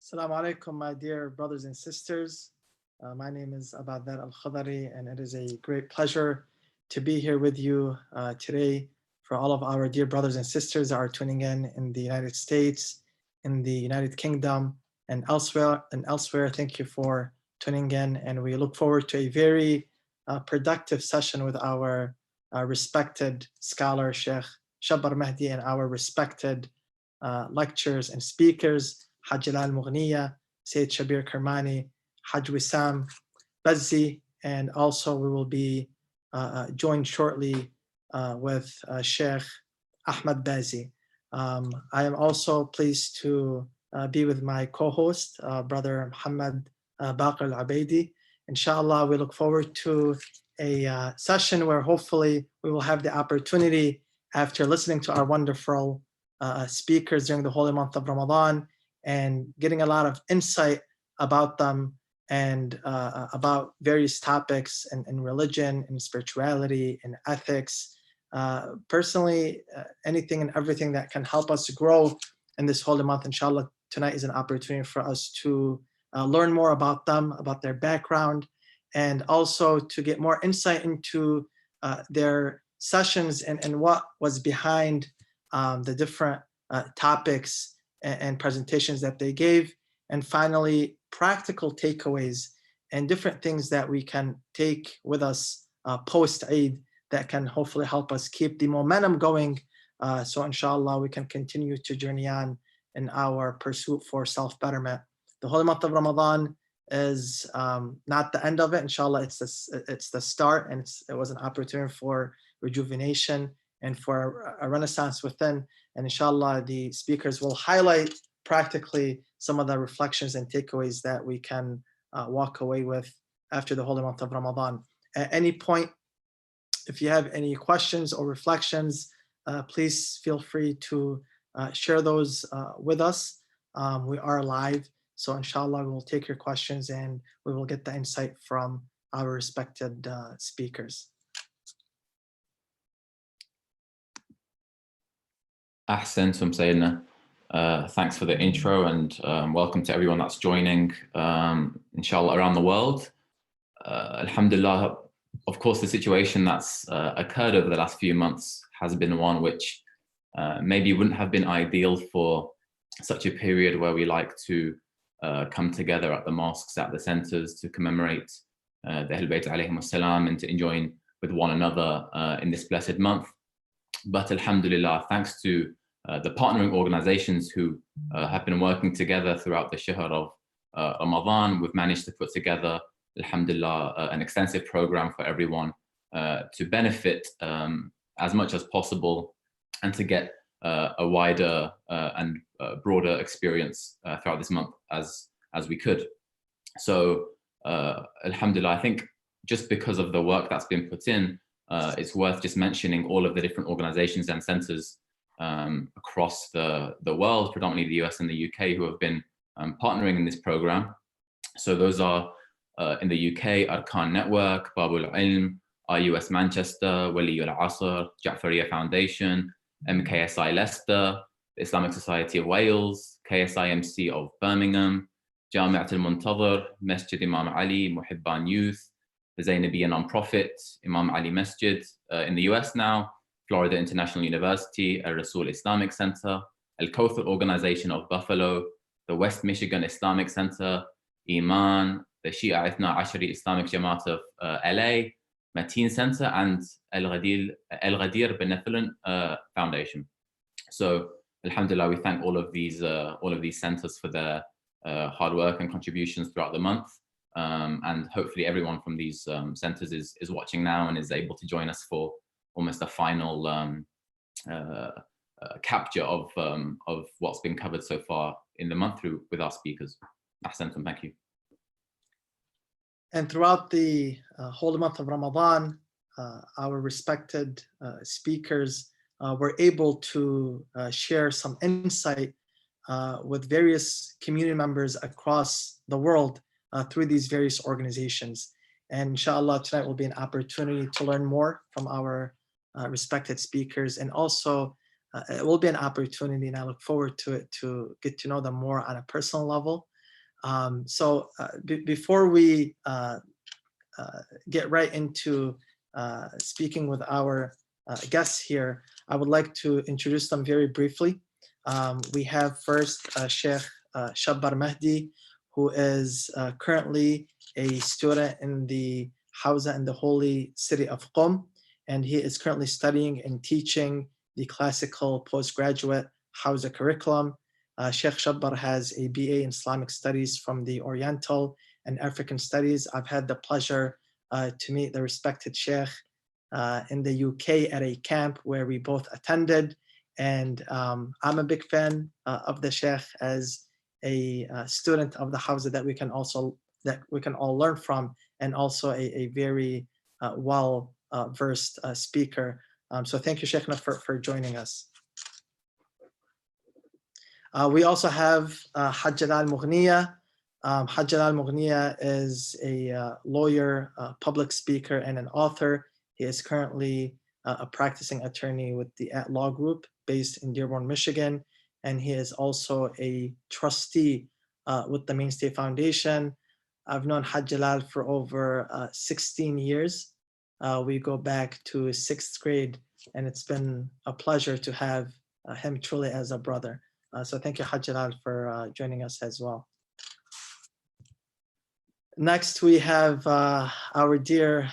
Assalamu alaikum, my dear brothers and sisters. My name is Abathar al-Khadari, and it is a great pleasure to be here with you today for all of our dear brothers and sisters that are tuning in the United States, in the United Kingdom, and elsewhere. Thank you for tuning in, and we look forward to a very productive session with our respected scholar, Sheikh Shabbar Mehdi, and our respected lecturers and speakers, Jalal Moughania, Sayyid Shabeer Kirmani, Haj Wissam, Bazzi, and also we will be joined shortly with Sheikh Ahmed Bazzi. I am also pleased to be with my co-host, Brother Muhammad Baqir Alobaidi. Inshallah, we look forward to a session where hopefully we will have the opportunity, after listening to our wonderful speakers during the holy month of Ramadan and getting a lot of insight about them and about various topics in religion and spirituality and ethics. Personally, anything and everything that can help us grow in this holy month, inshallah, tonight is an opportunity for us to learn more about them, about their background, and also to get more insight into their sessions and what was behind the different topics and presentations that they gave, and finally practical takeaways and different things that we can take with us post-Eid that can hopefully help us keep the momentum going, so inshallah we can continue to journey on in our pursuit for self-betterment. The holy month of Ramadan is not the end of it, inshallah. It's the start, and it was an opportunity for rejuvenation and for a renaissance within. And inshallah, the speakers will highlight practically some of the reflections and takeaways that we can walk away with after the holy month of Ramadan. At any point, if you have any questions or reflections, please feel free to share those with us. We are live, so inshallah, we will take your questions and we will get the insight from our respected speakers. Ahsantum Sayyidina. Thanks for the intro, and welcome to everyone that's joining, inshallah, around the world. Alhamdulillah, of course, the situation that's occurred over the last few months has been one which maybe wouldn't have been ideal for such a period where we like to come together at the mosques, at the centers, to commemorate the Ahl Bayt alayhim salam and to join with one another in this blessed month. But alhamdulillah, thanks to the partnering organizations who have been working together throughout the Shahr of Ramadan, we've managed to put together, alhamdulillah, an extensive program for everyone to benefit as much as possible and to get a wider and broader experience throughout this month as we could. So alhamdulillah, I think just because of the work that's been put in, it's worth just mentioning all of the different organizations and centers across the world, predominantly the US and the UK, who have been partnering in this program. So those are in the UK, Arkan Network, Babul Ilm, RUS Manchester, Wali Al Asr, Ja'fariya Foundation, MKSI Leicester, the Islamic Society of Wales, KSIMC of Birmingham, Jami'at al-Muntadhir, Masjid Imam Ali, Muhibban Youth, the Zainabiyya non-profit, Imam Ali Masjid in the US now, Florida International University, Al Rasul Islamic Center, Al Kawthar Organization of Buffalo, the West Michigan Islamic Center, Iman, the Shia Ithna Ashari Islamic Jamaat of LA, Mateen Center, and Al Ghadir Benevolent Foundation. So alhamdulillah, we thank all of these centers for their hard work and contributions throughout the month. And hopefully everyone from these centers is watching now and is able to join us for almost a final capture of what's been covered so far in the month with our speakers. Ahsantum, thank you. And throughout the whole month of Ramadan, our respected speakers were able to share some insight with various community members across the world through these various organizations. And inshallah, tonight will be an opportunity to learn more from our respected speakers. And also, it will be an opportunity, and I look forward to it, to get to know them more on a personal level. Before we get right into speaking with our guests here, I would like to introduce them very briefly. We have first Sheikh Shabbar Mehdi, who is currently a student in the Hawza in the holy city of Qom, and he is currently studying and teaching the classical postgraduate Hawza curriculum. Sheikh Shabbar has a BA in Islamic Studies from the Oriental and African Studies. I've had the pleasure to meet the respected Sheikh in the UK at a camp where we both attended. And I'm a big fan of the Sheikh as a student of the Hawza that we can all learn from, and also a very well versed speaker. So thank you, Sheikhna, for joining us. We also have Haj Jalal Moughania. Haj Jalal Moughania is a lawyer, public speaker, and an author. He is currently a practicing attorney with the At Law Group based in Dearborn, Michigan, and he is also a trustee with the Mainstay Foundation. I've known Haj Jalal for over 16 years. We go back to 6th grade, and it's been a pleasure to have him truly as a brother. So thank you, Haj Jalal, for joining us as well. Next, we have our dear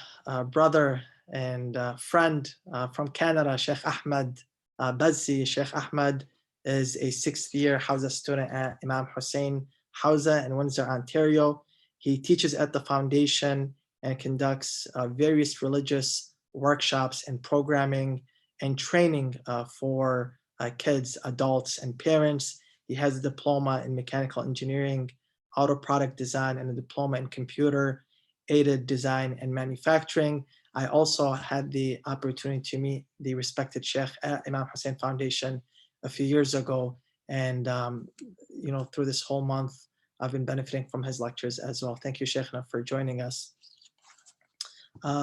brother and friend from Canada, Sheikh Ahmed Bazzi. Sheikh Ahmed is a 6th year Hawza student at Imam Hussein Hawza in Windsor, Ontario. He teaches at the foundation and conducts various religious workshops and programming and training for kids, adults, and parents. He has a diploma in mechanical engineering, auto product design, and a diploma in computer aided design and manufacturing. I also had the opportunity to meet the respected Sheikh at Imam Hussein Foundation a few years ago. And through this whole month, I've been benefiting from his lectures as well. Thank you, Sheikhna, for joining us.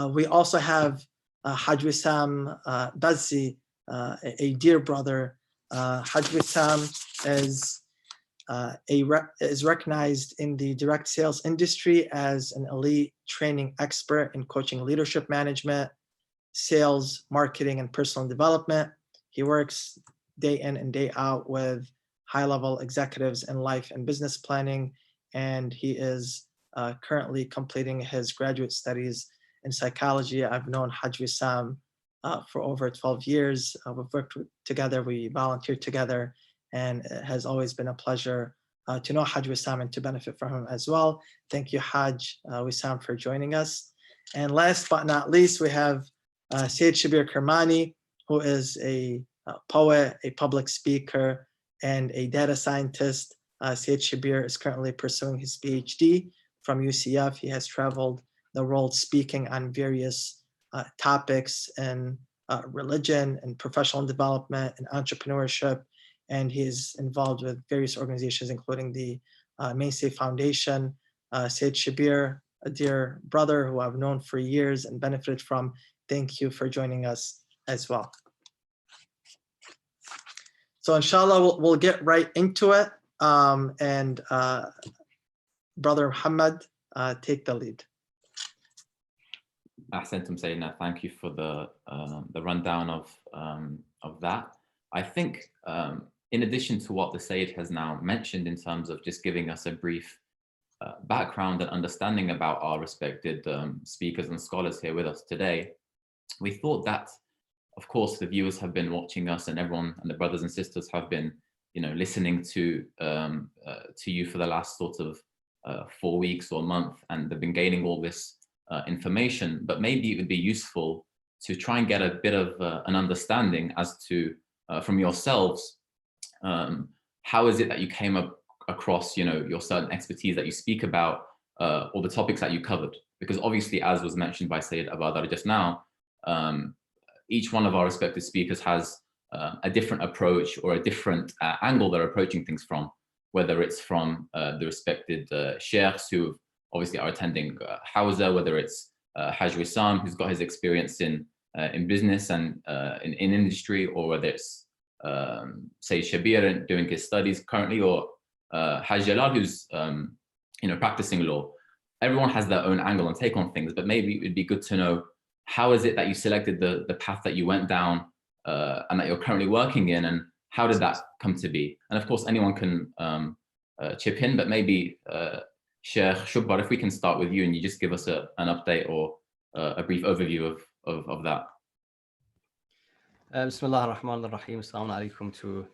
We also have Haj Wissam Bazzi, a dear brother. Haj Wissam is recognized in the direct sales industry as an elite training expert in coaching leadership management, sales, marketing, and personal development. He works day in and day out with high-level executives in life and business planning, and he is currently completing his graduate studies in psychology. I've known Haj Wissam for over 12 years. We've worked together, we volunteered together, and it has always been a pleasure to know Haj Wissam and to benefit from him as well. Thank you, Haj Wissam, for joining us. And last but not least, we have Sayyid Shabeer Kirmani, who is a poet, a public speaker, and a data scientist. Sayyid Shabeer is currently pursuing his PhD from UCF. He has traveled the world speaking on various topics in religion and professional development and entrepreneurship. And he is involved with various organizations, including the Mainstay Foundation. Sayyid Shabeer, a dear brother who I've known for years and benefited from, thank you for joining us as well. So inshallah, we'll get right into it. And Brother Muhammad, take the lead. Ahsantum Sayyidina, thank you for the rundown of that. I think in addition to what the Sayyid has now mentioned in terms of just giving us a brief background and understanding about our respected speakers and scholars here with us today, we thought that, of course, the viewers have been watching us, and everyone and the brothers and sisters have been, listening to you for the last sort of 4 weeks or a month, and they've been gaining all this information. But maybe it would be useful to try and get a bit of an understanding as to, from yourselves, how is it that you came across, your certain expertise that you speak about, or the topics that you covered? Because obviously, as was mentioned by Sayyid Abathar just now, each one of our respective speakers has a different approach or a different angle they're approaching things from, whether it's from the respected sheikhs who obviously are attending Hawza, whether it's Haj Wissam, who's got his experience in business and in industry, or whether it's Sayyid Shabeer doing his studies currently, or Haj Jalal, who's practicing law, everyone has their own angle and take on things, but maybe it'd be good to know, how is it that you selected the path that you went down and that you're currently working in, and how did that come to be? And of course, anyone can chip in, but maybe Sheikh Shabbar, if we can start with you and you just give us an update or a brief overview of that. Bismillah ar-Rahman ar-Rahim. Assalamu alaikum to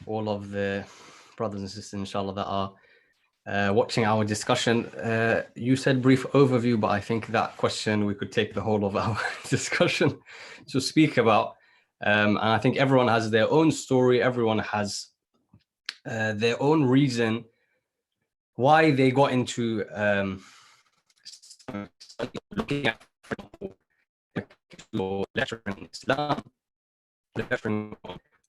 all of the brothers and sisters, inshallah, that are watching our discussion. You said brief overview, but I think that question we could take the whole of our discussion to speak about. And I think everyone has their own story. Everyone has their own reason why they got into looking at lecturing Islam, lecturing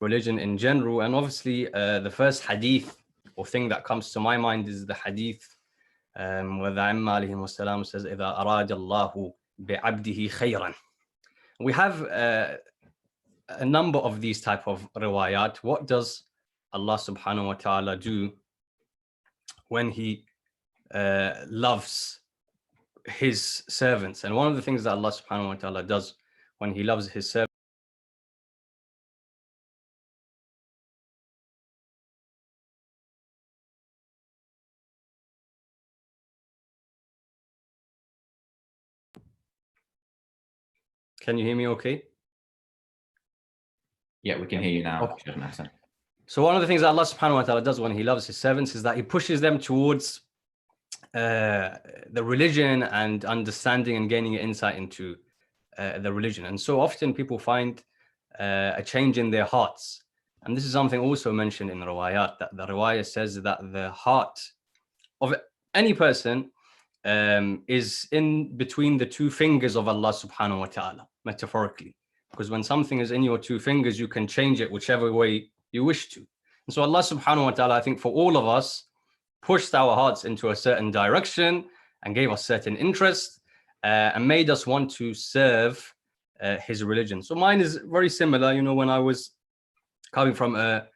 religion in general. And obviously the first hadith or thing that comes to my mind is the hadith where the Imam alayhi wasalam says, إِذَا أَرَادَ اللَّهُ بِعَبْدِهِ خَيْرًا. We have a number of these type of riwayat. What does Allah subhanahu wa ta'ala do when he loves his servants? And one of the things that Allah subhanahu wa ta'ala does when he loves his servants, can you hear me okay? Yeah, we can hear you now. Okay. So one of the things that Allah subhanahu wa ta'ala does when he loves his servants is that he pushes them towards the religion and understanding and gaining insight into the religion. And so often people find a change in their hearts. And this is something also mentioned in riwayat, that the riwayah says that the heart of any person is in between the two fingers of Allah subhanahu wa ta'ala, metaphorically. Because when something is in your two fingers, you can change it whichever way you wish to. And so Allah subhanahu wa ta'ala, I think for all of us, pushed our hearts into a certain direction and gave us certain interest and made us want to serve his religion. So mine is very similar. When I was coming from a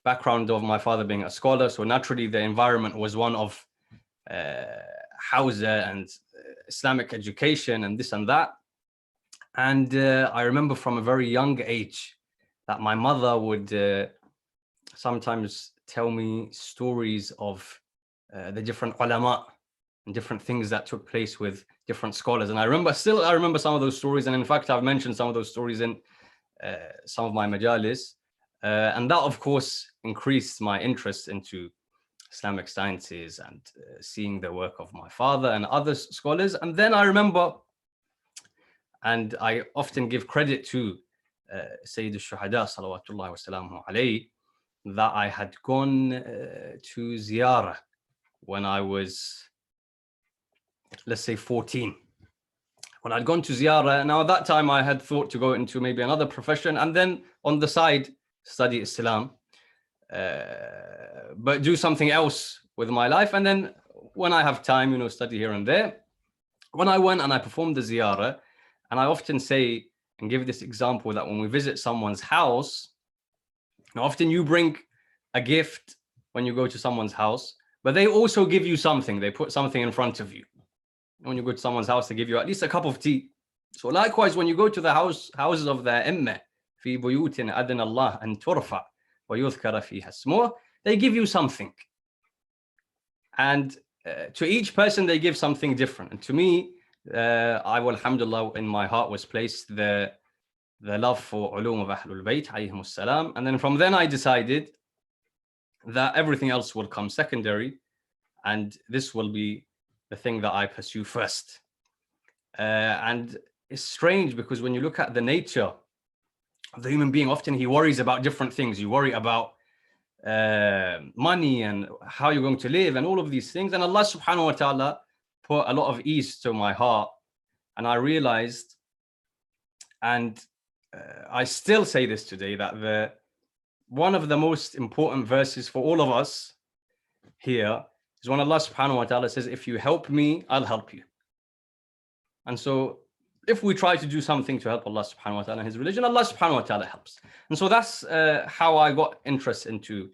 background of my father being a scholar, so naturally the environment was one of Hawza and Islamic education and this and that. And I remember from a very young age that my mother would sometimes tell me stories of the different ulama and different things that took place with different scholars. And I remember some of those stories. And in fact, I've mentioned some of those stories in some of my majalis. And that, of course, increased my interest into Islamic sciences and seeing the work of my father and other scholars. And then I remember, and I often give credit to Sayyid al-Shuhada, salawatullahi wa salamuhu alayhi, that I had gone to ziyarah when I was, let's say, 14. When I'd gone to ziyarah, now at that time I had thought to go into maybe another profession and then on the side study Islam, but do something else with my life. And then when I have time, study here and there. When I went and I performed the ziyarah, and I often say and give this example that when we visit someone's house, often you bring a gift when you go to someone's house, but they also give you something. They put something in front of you. When you go to someone's house, they give you at least a cup of tea. So likewise, when you go to the houses of the Imma, في بيوت أذن الله أن ترفع ويذكر فيها اسمه, they give you something. And to each person, they give something different. And to me, I will, alhamdulillah, in my heart was placed the love for ulum of Ahlul Bayt, alayhimus salam. And then from then I decided that everything else will come secondary, and this will be the thing that I pursue first. And it's strange because when you look at the nature of the human being, often he worries about different things. You worry about money and how you're going to live and all of these things. And Allah subhanahu wa ta'ala put a lot of ease to my heart. And I realized, and I still say this today, that one of the most important verses for all of us here is when Allah subhanahu wa ta'ala says, if you help me, I'll help you. And so if we try to do something to help Allah subhanahu wa ta'ala and his religion, Allah subhanahu wa ta'ala helps. And so that's how I got interest into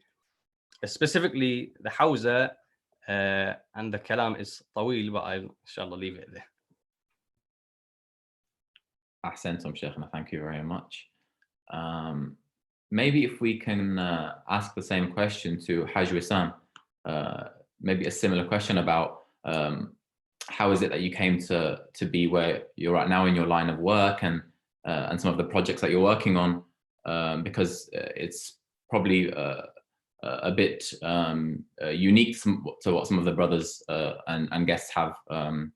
specifically the Hawza And the kalam is طويل, but I'll inshallah leave it there. Ahsantum, Sheikhna, thank you very much. Maybe if we can ask the same question to Haj Wissam, maybe a similar question about how is it that you came to be where you're right now in your line of work, and some of the projects that you're working on, because it's probably a bit unique to what some of the brothers and guests have on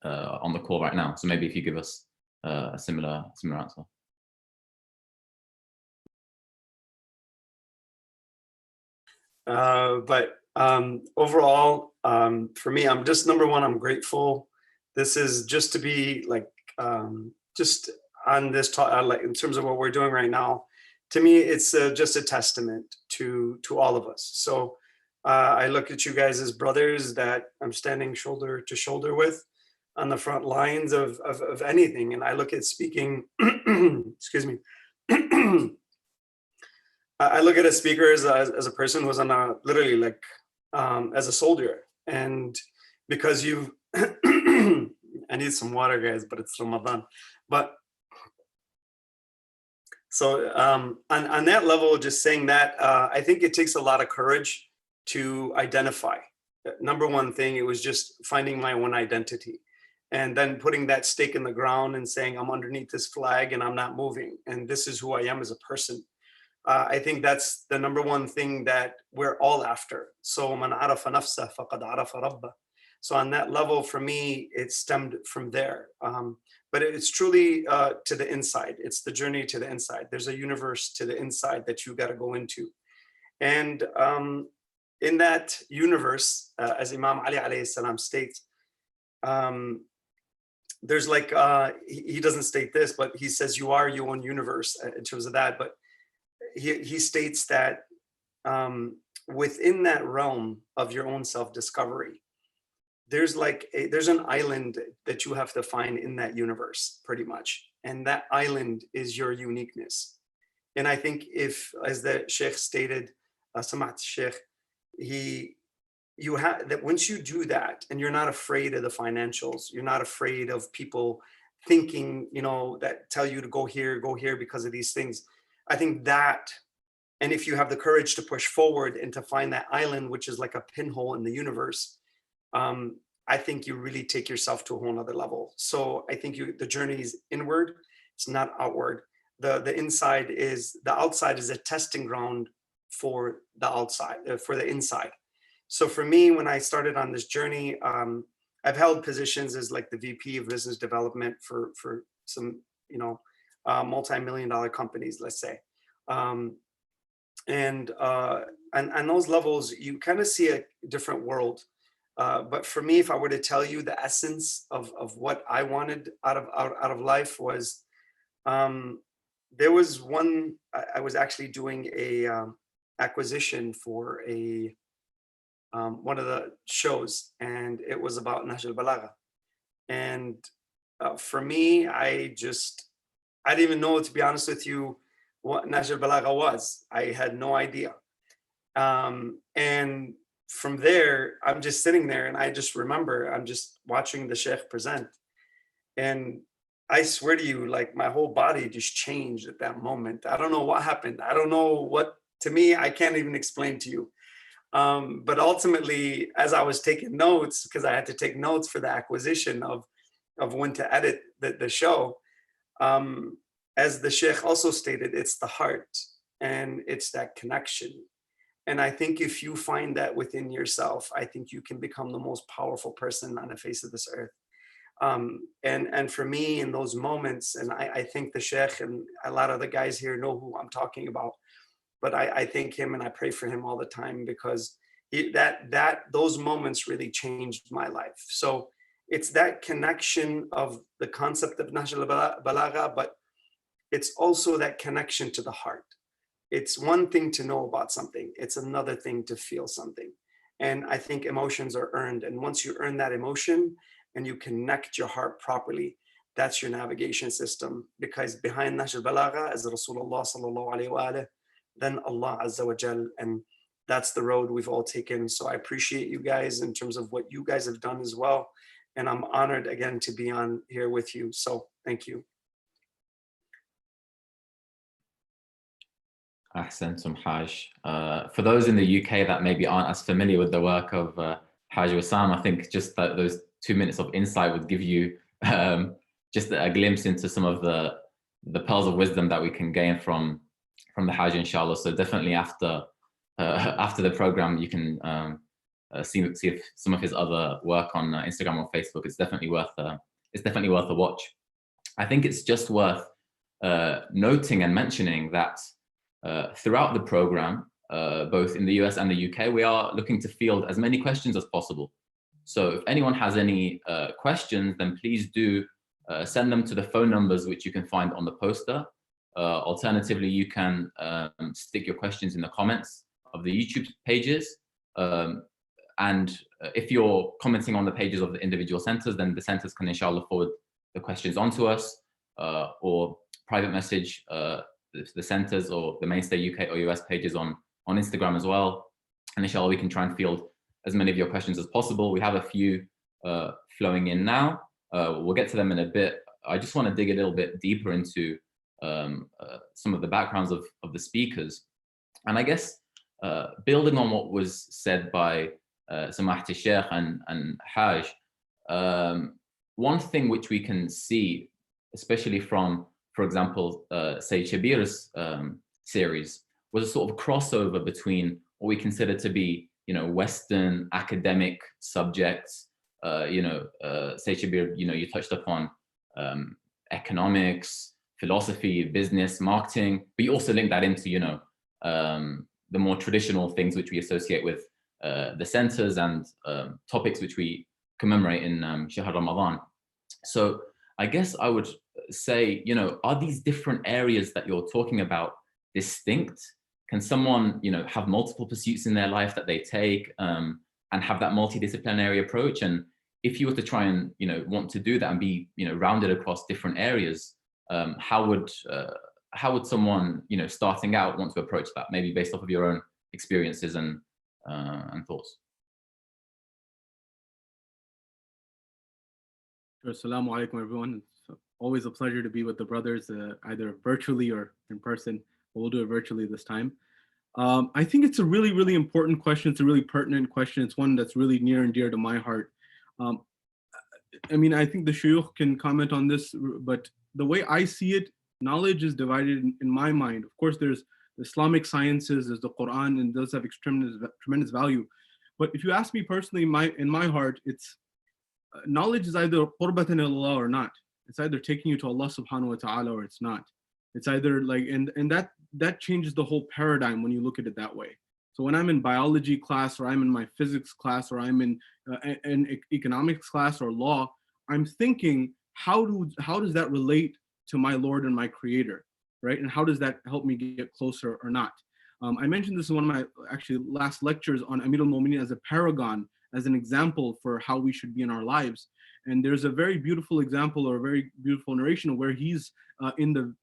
the call right now. So maybe if you give us a similar answer. But overall, for me, I'm just, number one, I'm grateful. This is just to be like, just on this talk, like in terms of what we're doing right now, to me, it's just a testament to all of us. So I look at you guys as brothers that I'm standing shoulder to shoulder with on the front lines of anything. And I look at speaking, excuse me, I look at a speaker as a person who's on a, literally like, as a soldier. And because you, I need some water, guys, but it's Ramadan. But so on that level, just saying that, I think it takes a lot of courage to identify. Number one thing, it was just finding my own identity. And then putting that stake in the ground and saying, I'm underneath this flag and I'm not moving. And this is who I am as a person. I think that's the number one thing that we're all after. So man arafa nafsa faqad arafa rabba. So on that level, for me, it stemmed from there. But it's truly to the inside. It's the journey to the inside. There's a universe to the inside that you got to go into. And in that universe, as Imam Ali alayhi salam states, there's like, he doesn't state this, but he says you are your own universe in terms of that. But he states that within that realm of your own self-discovery, there's like there's an island that you have to find in that universe, pretty much. And that island is your uniqueness. And I think if, as the Sheikh stated, Samat Sheikh, you have that once you do that, and you're not afraid of the financials, you're not afraid of people thinking, you know, that tell you to go here because of these things. I think that, and if you have the courage to push forward and to find that island, which is like a pinhole in the universe, I think you really take yourself to a whole nother level. So I think the journey is inward, it's not outward. The inside is, the outside is a testing ground for the outside, for the inside. So for me, when I started on this journey, I've held positions as like the VP of business development for some, you know, multi-million-dollar companies, let's say. And on those levels, you kind of see a different world. But for me, if I were to tell you the essence of what I wanted out of life was, there was one, I was actually doing a acquisition for a one of the shows, and it was about Nahj al-Balagha. And for me, I didn't even know, to be honest with you, what Nahj al-Balagha was. I had no idea. And from there, I'm just sitting there, and I just remember I'm just watching the Sheikh present. And I swear to you, like my whole body just changed at that moment. I don't know what happened. I don't know what, to me, I can't even explain to you. But ultimately, as I was taking notes, because I had to take notes for the acquisition of when to edit the show, as the Sheikh also stated, it's the heart and it's that connection. And I think if you find that within yourself, I think you can become the most powerful person on the face of this earth. And for me, in those moments, and I think the Sheikh and a lot of the guys here know who I'm talking about, but I thank him and I pray for him all the time, because those moments really changed my life. So it's that connection of the concept of Nahj al-Balagha, but it's also that connection to the heart. It's one thing to know about something, it's another thing to feel something. And I think emotions are earned. And once you earn that emotion and you connect your heart properly, that's your navigation system. Because behind Nahj al-Balagha is Rasulullah sallallahu alayhi wa alayhi, then Allah Azza wa Jal, and that's the road we've all taken. So I appreciate you guys in terms of what you guys have done as well. And I'm honored again to be on here with you. So thank you. Ahsantum Haj. For those in the UK that maybe aren't as familiar with the work of Haj Wissam, I think just that those 2 minutes of insight would give you just a glimpse into some of the pearls of wisdom that we can gain from the Haj, inshallah. So definitely after the program, you can see if some of his other work on Instagram or Facebook. It's definitely worth a watch. I think it's just worth noting and mentioning that throughout the program, both in the US and the UK, we are looking to field as many questions as possible. So if anyone has any questions, then please do send them to the phone numbers which you can find on the poster. Alternatively, you can stick your questions in the comments of the YouTube pages. And if you're commenting on the pages of the individual centers, then the centers can inshallah forward the questions onto us or private message the centers or the Mainstay UK or US pages on Instagram as well. And inshallah, we can try and field as many of your questions as possible. We have a few flowing in now. We'll get to them in a bit. I just want to dig a little bit deeper into some of the backgrounds of the speakers. And I guess building on what was said by Samahat Sheikh and Haj, one thing which we can see, especially from, for example, say Shabeer's series, was a sort of crossover between what we consider to be, Western academic subjects. Say Shabeer, you touched upon economics, philosophy, business, marketing, but you also link that into, the more traditional things which we associate with the centers and topics which we commemorate in Shahr Ramadan. So I guess I would say, are these different areas that you're talking about distinct? Can someone, have multiple pursuits in their life that they take and have that multidisciplinary approach? And if you were to try and, want to do that and be, rounded across different areas, how would someone, starting out want to approach that? Maybe based off of your own experiences and thoughts. Assalamu alaikum, everyone. It's always a pleasure to be with the brothers, either virtually or in person. We'll do it virtually this time. I think it's a really, really important question. It's a really pertinent question. It's one that's really near and dear to my heart. I think the Sheikh can comment on this, but the way I see it, knowledge is divided in my mind. Of course, there's Islamic sciences, there's the Quran, and those have tremendous value. But if you ask me personally, in my heart, it's knowledge is either qurbatan ilallah or not. It's either taking you to Allah subhanahu wa ta'ala or it's not. It's either and that changes the whole paradigm when you look at it that way. So when I'm in biology class, or I'm in my physics class, or I'm in an economics class or law, I'm thinking, how does that relate to my Lord and my Creator, right? And how does that help me get closer or not? I mentioned this in one of my actually last lectures on Amir al-Mu'minin as a paragon, as an example for how we should be in our lives. And there's a very beautiful example, or a very beautiful narration, where he's in the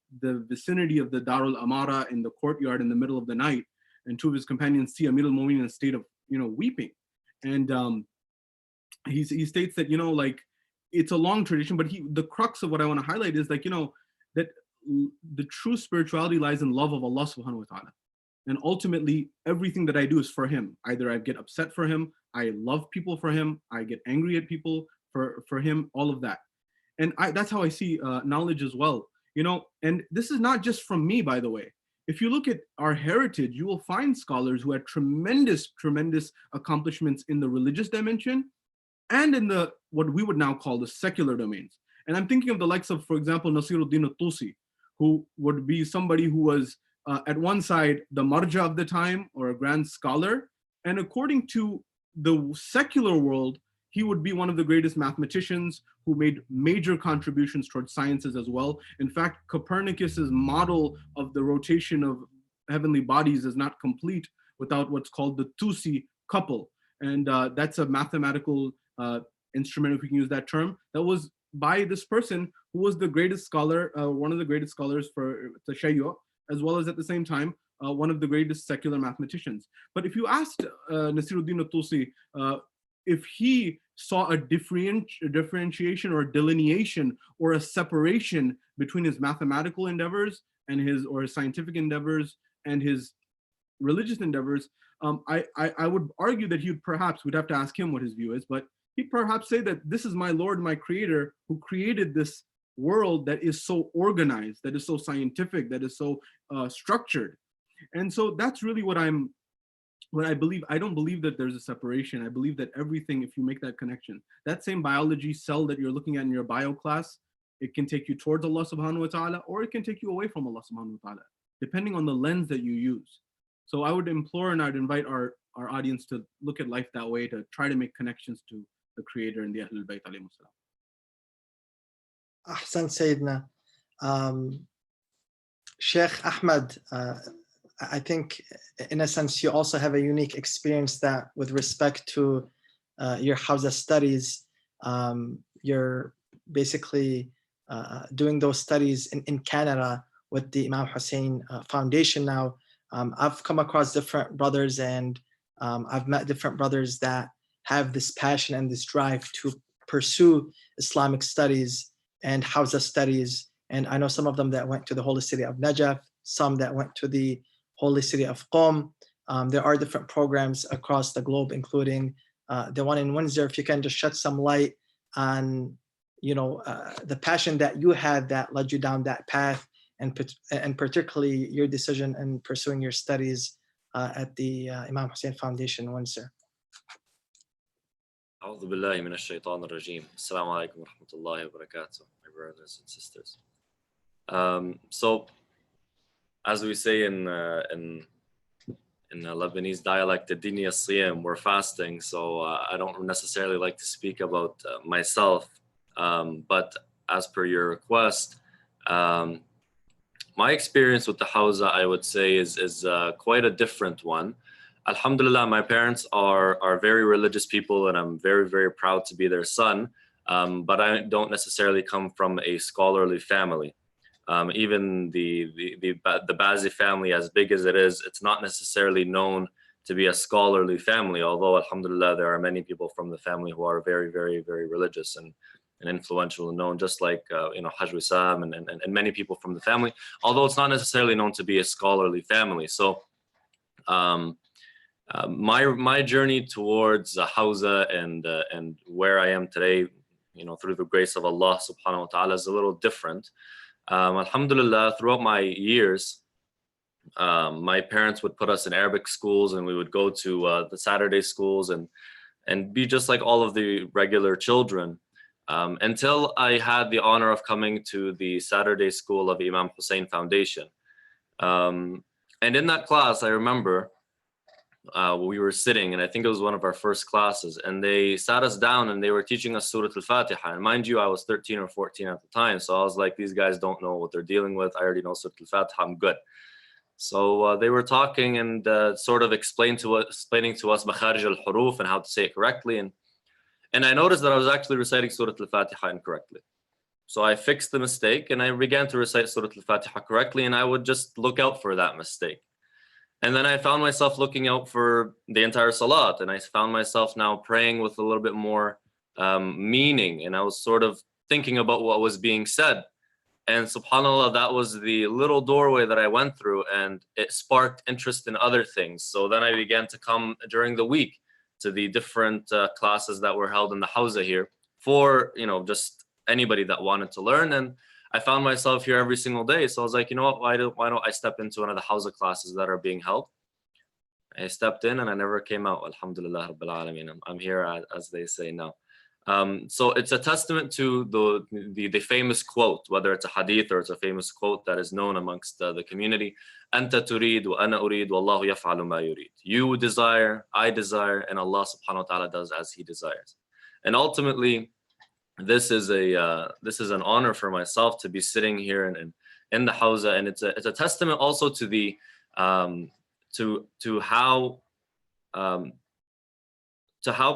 vicinity of the Darul Amara, in the courtyard in the middle of the night, and two of his companions see Amir al-Mu'minin in a state of weeping. And he states that it's a long tradition, but the crux of what I want to highlight is that the true spirituality lies in love of Allah subhanahu wa ta'ala. And ultimately, everything that I do is for him. Either I get upset for him, I love people for him, I get angry at people for him, all of that. And that's how I see knowledge as well. And this is not just from me, by the way. If you look at our heritage, you will find scholars who had tremendous accomplishments in the religious dimension and in the what we would now call the secular domains. And I'm thinking of the likes of, for example, Nasiruddin al-Tusi, who would be somebody who was at one side the marja of the time, or a grand scholar, and according to the secular world, he would be one of the greatest mathematicians who made major contributions towards sciences as well. In fact, Copernicus's model of the rotation of heavenly bodies is not complete without what's called the Tusi couple. And that's a mathematical instrument, if we can use that term, that was by this person who was the greatest scholar, one of the greatest scholars for Tashayyu, as well as at the same time, one of the greatest secular mathematicians. But if you asked Nasiruddin al-Tusi if he saw a differentiation or delineation or a separation between his mathematical endeavors and his scientific endeavors and his religious endeavors, I would argue that we'd have to ask him what his view is, but he'd perhaps say that this is my Lord, my creator, who created this world that is so organized, that is so scientific, that is so structured. And so that's really what I believe. I don't believe that there's a separation. I believe that everything, if you make that connection, that same biology cell that you're looking at in your bio class, it can take you towards Allah subhanahu wa ta'ala, or it can take you away from Allah subhanahu wa ta'ala, depending on the lens that you use. So I would implore and I'd invite our audience to look at life that way, to try to make connections to the creator and the Ahlul Bayt alayhi salam. Ahsan Sayyidina. Sheikh Ahmed, I think in a sense you also have a unique experience that with respect to your Hawza studies, you're basically doing those studies in Canada with the Imam Hussein Foundation now. I've come across different brothers and I've met different brothers that have this passion and this drive to pursue Islamic studies and Hawza studies. And I know some of them that went to the holy city of Najaf, some that went to the holy city of Qom. There are different programs across the globe, including the one in Windsor. If you can just shed some light on, the passion that you had that led you down that path, and particularly your decision in pursuing your studies at the Imam Hussein Foundation in Windsor. أعوذ بالله من الشيطان الرجيم. Assalamu alaikum wa rahmatullahi wa barakatuh, my brothers and sisters. So, as we say in Lebanese dialect, الدنيا الصيام, we're fasting. So I don't necessarily like to speak about myself, but as per your request, my experience with the Hawza, I would say, is quite a different one. Alhamdulillah, my parents are very religious people, and I'm very, very proud to be their son. But I don't necessarily come from a scholarly family. Even the Bazzi family, as big as it is, it's not necessarily known to be a scholarly family. Although, alhamdulillah, there are many people from the family who are very, very, very religious and influential and known, just like Haj Wissam and many people from the family. Although it's not necessarily known to be a scholarly family. So. My journey towards Hawza and where I am today, through the grace of Allah subhanahu wa ta'ala, is a little different. Alhamdulillah, throughout my years, my parents would put us in Arabic schools, and we would go to the Saturday schools and be just like all of the regular children, until I had the honor of coming to the Saturday school of Imam Hussein Foundation. And in that class, I remember we were sitting, and I think it was one of our first classes, and they sat us down and they were teaching us Surah Al-Fatiha. And mind you, I was 13 or 14 at the time. So I was like, these guys don't know what they're dealing with. I already know Surah Al-Fatiha, I'm good. So they were talking and sort of explaining to us Makharij al-Huruf and how to say it correctly. And I noticed that I was actually reciting Surah Al-Fatiha incorrectly. So I fixed the mistake and I began to recite Surah Al-Fatiha correctly, and I would just look out for that mistake. And then I found myself looking out for the entire salat, and I found myself now praying with a little bit more meaning, and I was sort of thinking about what was being said. And subhanAllah, that was the little doorway that I went through, and it sparked interest in other things. So then I began to come during the week to the different classes that were held in the Hawza here for, just anybody that wanted to learn. And I found myself here every single day. So I was like, you know what, why don't I step into one of the Hawza classes that are being held? I stepped in and I never came out. Alhamdulillah Rabbil Alameen. I'm here, as they say now. So it's a testament to the famous quote, whether it's a hadith or it's a famous quote that is known amongst the community. Anta turid wa ana urid wallahu yaf'alu ma yurid. You desire, I desire, and Allah subhanahu wa ta'ala does as He desires. And ultimately, this is an honor for myself to be sitting here in the Hawza, and it's a testament also to the to how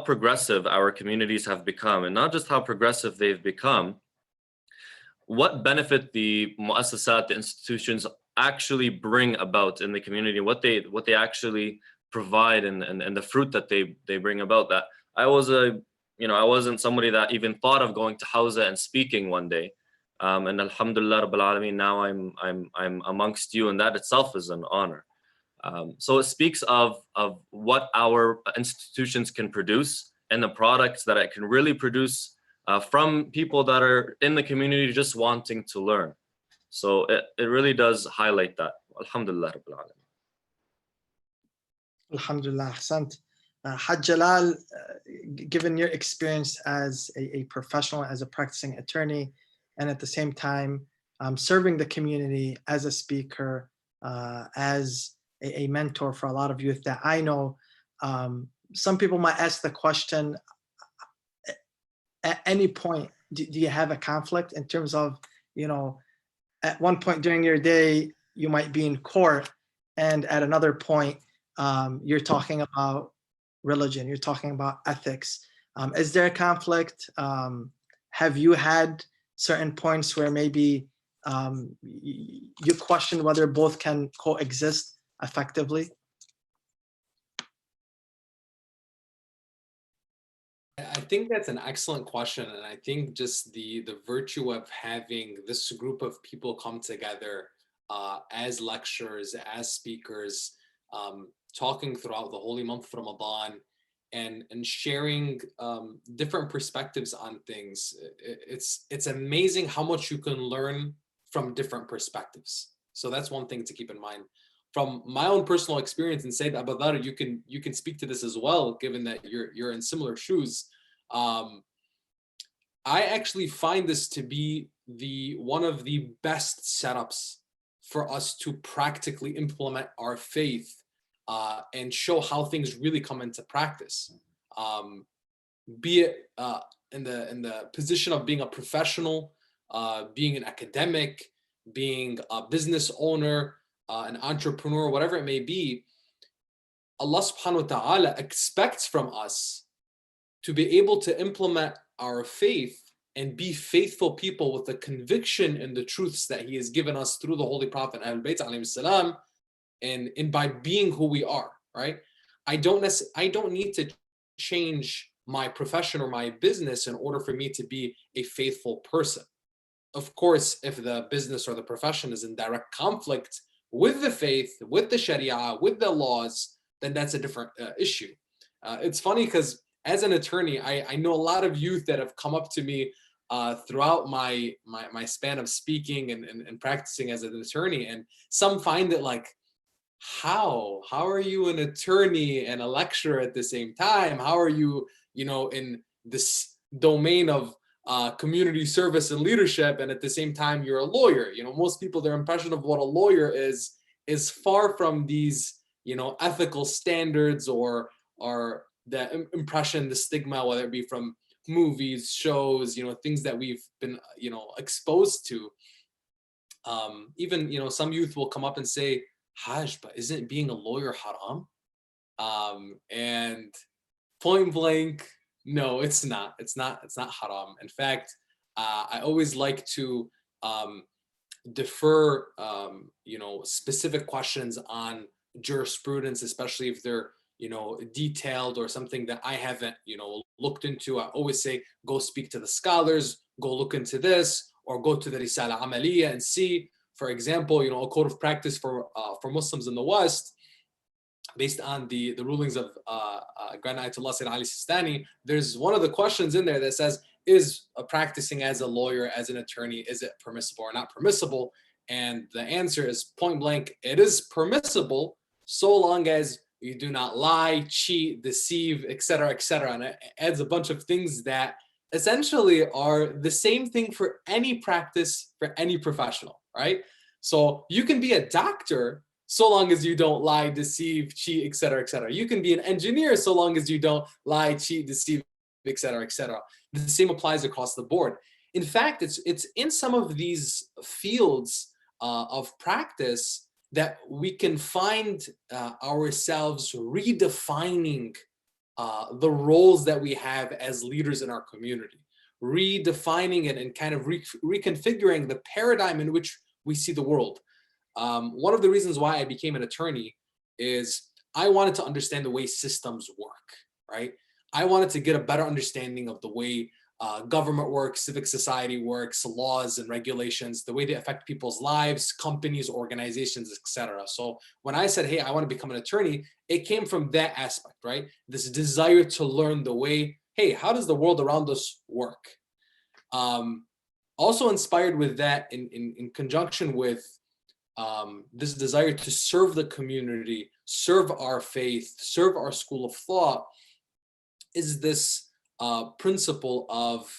progressive our communities have become, and not just how progressive they've become, what benefit the mu'assasat, the institutions actually bring about in the community, what they actually provide, and the fruit that they bring about. That I wasn't somebody that even thought of going to Hawza and speaking one day. And alhamdulillah rabbil alameen, now I'm amongst you, and that itself is an honor. So it speaks of what our institutions can produce and the products that it can really produce from people that are in the community just wanting to learn. So it really does highlight that. Alhamdulillah rabbil alameen. Alhamdulillah, ahsant. Haj Jalal, given your experience as a professional, as a practicing attorney, and at the same time serving the community as a speaker, as a mentor for a lot of youth that I know, some people might ask the question, at any point, do you have a conflict in terms of, at one point during your day, you might be in court, and at another point, you're talking about religion, you're talking about ethics. Is there a conflict? Have you had certain points where maybe you question whether both can coexist effectively? I think that's an excellent question, and I think just the virtue of having this group of people come together as lecturers, as speakers, talking throughout the holy month of Ramadan, and sharing different perspectives on things. It's amazing how much you can learn from different perspectives. So that's one thing to keep in mind. From my own personal experience, and say that Abathar, you can speak to this as well, given that you're in similar shoes. I actually find this to be one of the best setups for us to practically implement our faith and show how things really come into practice. Be it in the position of being a professional, being an academic, being a business owner, an entrepreneur, whatever it may be. Allah subhanahu wa ta'ala expects from us to be able to implement our faith and be faithful people with the conviction in the truths that he has given us through the Holy Prophet Alobaidi alayhi salam, and by being who we are, right? I don't need to change my profession or my business in order for me to be a faithful person. Of course, if the business or the profession is in direct conflict with the faith, with the Sharia, with the laws, then that's a different issue. It's funny because as an attorney, I know a lot of youth that have come up to me throughout my span of speaking and practicing as an attorney, and some find it like, how are you an attorney and a lecturer at the same time? How are you, in this domain of community service and leadership, and at the same time you're a lawyer? Most people, their impression of what a lawyer is far from these, ethical standards or the impression, the stigma, whether it be from movies, shows, things that we've been, exposed to. Even, some youth will come up and say, Hajj, but isn't being a lawyer haram? And point blank, no, it's not. It's not haram. In fact, I always like to defer, specific questions on jurisprudence, especially if they're, detailed or something that I haven't, looked into. I always say, go speak to the scholars, go look into this, or go to the Risala Amaliya and see. For example, a code of practice for Muslims in the West, based on the rulings of Grand Ayatollah Sayyid Ali Sistani. There's one of the questions in there that says, is practicing as a lawyer, as an attorney, is it permissible or not permissible? And the answer is point blank, it is permissible so long as you do not lie, cheat, deceive, etc., etc. And it adds a bunch of things that essentially are the same thing for any practice, for any professional, right? So you can be a doctor so long as you don't lie, deceive, cheat, etc., etc. You can be an engineer so long as you don't lie, cheat, deceive, etc., etc. The same applies across the board. In fact, it's in some of these fields of practice that we can find ourselves redefining the roles that we have as leaders in our community, redefining it and kind of reconfiguring the paradigm in which we see the world. one of the reasons why I became an attorney is I wanted to understand the way systems work, right? I wanted to get a better understanding of the way government works, civic society works, laws and regulations, the way they affect people's lives, companies, organizations, etc. So when I said, hey, I want to become an attorney, it came from that aspect, right? This desire to learn the way, hey, how does the world around us work? Also inspired with that in conjunction with this desire to serve the community, serve our faith, serve our school of thought, is this principle of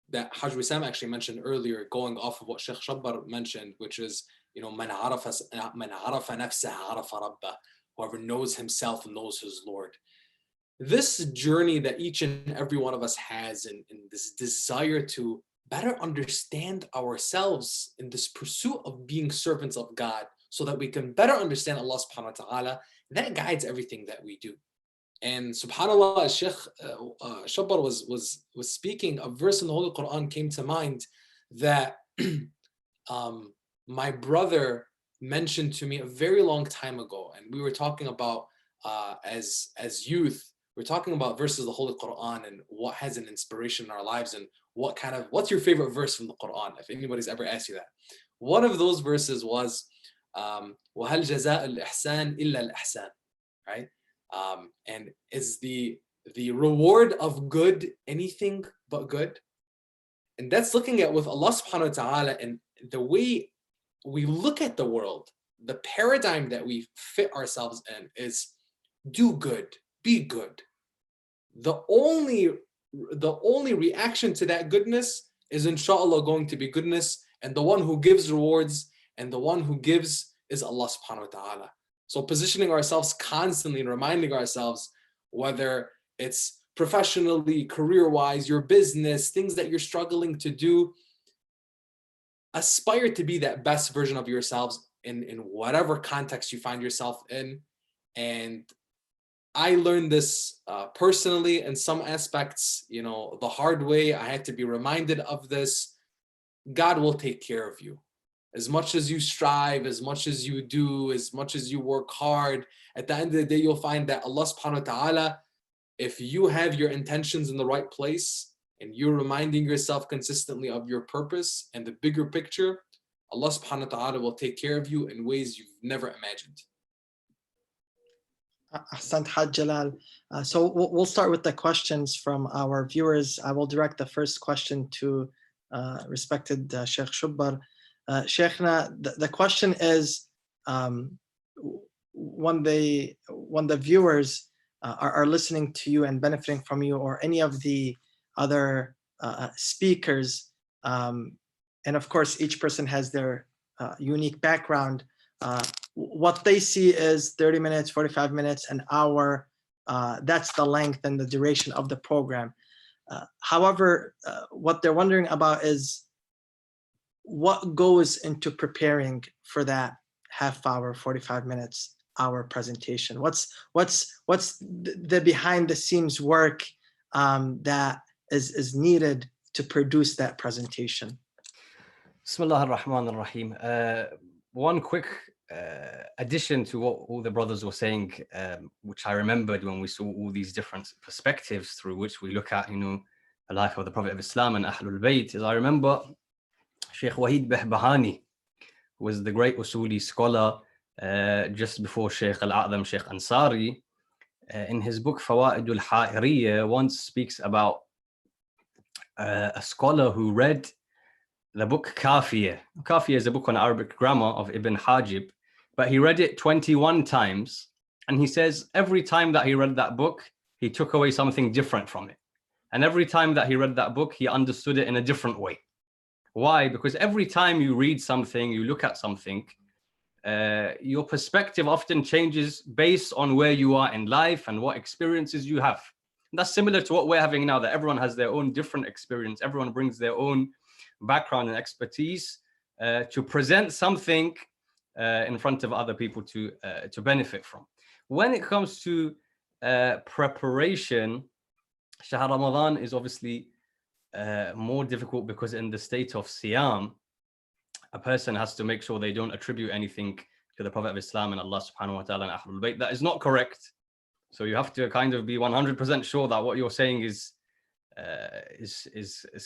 that Hajj Wissam actually mentioned earlier, going off of what Sheikh Shabbar mentioned, which is, man arafa nafsahu arafa rabbah, whoever knows himself knows his Lord. This journey that each and every one of us has in this desire to better understand ourselves in this pursuit of being servants of God so that we can better understand Allah subhanahu wa ta'ala, that guides everything that we do. And subhanAllah, as Sheikh Shabbar was speaking, a verse in the Holy Quran came to mind that my brother mentioned to me a very long time ago. And we were talking about, as youth, we're talking about verses of the Holy Quran and what has an inspiration in our lives and what's your favorite verse from the Quran, if anybody's ever asked you that. One of those verses was, وَهَلْ جَزَاءُ الْإِحْسَانِ إِلَّا الْإِحْسَانِ, right? And is the reward of good anything but good? And that's looking at with Allah subhanahu wa ta'ala and the way we look at the world, the paradigm that we fit ourselves in is do good, be good. The only reaction to that goodness is inshallah going to be goodness, and the one who gives rewards and the one who gives is Allah subhanahu wa ta'ala. So positioning ourselves constantly and reminding ourselves, whether it's professionally, career-wise, your business, things that you're struggling to do, aspire to be that best version of yourselves in whatever context you find yourself in. And I learned this personally in some aspects, the hard way. I had to be reminded of this. God will take care of you. As much as you strive, as much as you do, as much as you work hard, at the end of the day, you'll find that Allah subhanahu wa ta'ala, if you have your intentions in the right place and you're reminding yourself consistently of your purpose and the bigger picture, Allah subhanahu wa ta'ala will take care of you in ways you've never imagined. Ahsant Haj Jalal. So we'll start with the questions from our viewers. I will direct the first question to respected Sheikh Shabbar. Sheikhna, the question is, when the viewers are listening to you and benefiting from you or any of the other speakers, and of course each person has their unique background, what they see is 30 minutes, 45 minutes, an hour. That's the length and the duration of the program. However, what they're wondering about is what goes into preparing for that half hour, 45 minutes, hour presentation. What's the behind the scenes work that is needed to produce that presentation? Bismillah ar-Rahman ar-Rahim. One quick addition to what all the brothers were saying, which I remembered when we saw all these different perspectives through which we look at, the life of the Prophet of Islam and Ahlul Bayt, is I remember Sheikh Wahid Behbahani was the great Usuli scholar just before Sheikh Al-A'zam, Sheikh Ansari. In his book Fawaidul Ha'iriyya, once speaks about a scholar who read the book Kafiyya. Kafiyya is a book on Arabic grammar of Ibn Hajib, but he read it 21 times. And he says every time that he read that book, he took away something different from it. And every time that he read that book, he understood it in a different way. Why? Because every time you read something, you look at something, your perspective often changes based on where you are in life and what experiences you have. And that's similar to what we're having now, that everyone has their own different experience. Everyone brings their own background and expertise to present something in front of other people to benefit from. When it comes to preparation, Shahr Ramadan is obviously more difficult because in the state of Siyam, a person has to make sure they don't attribute anything to the Prophet of Islam and Allah subhanahu wa ta'ala and Ahlul Bayt. That is not correct. So you have to kind of be 100% sure that what you're saying is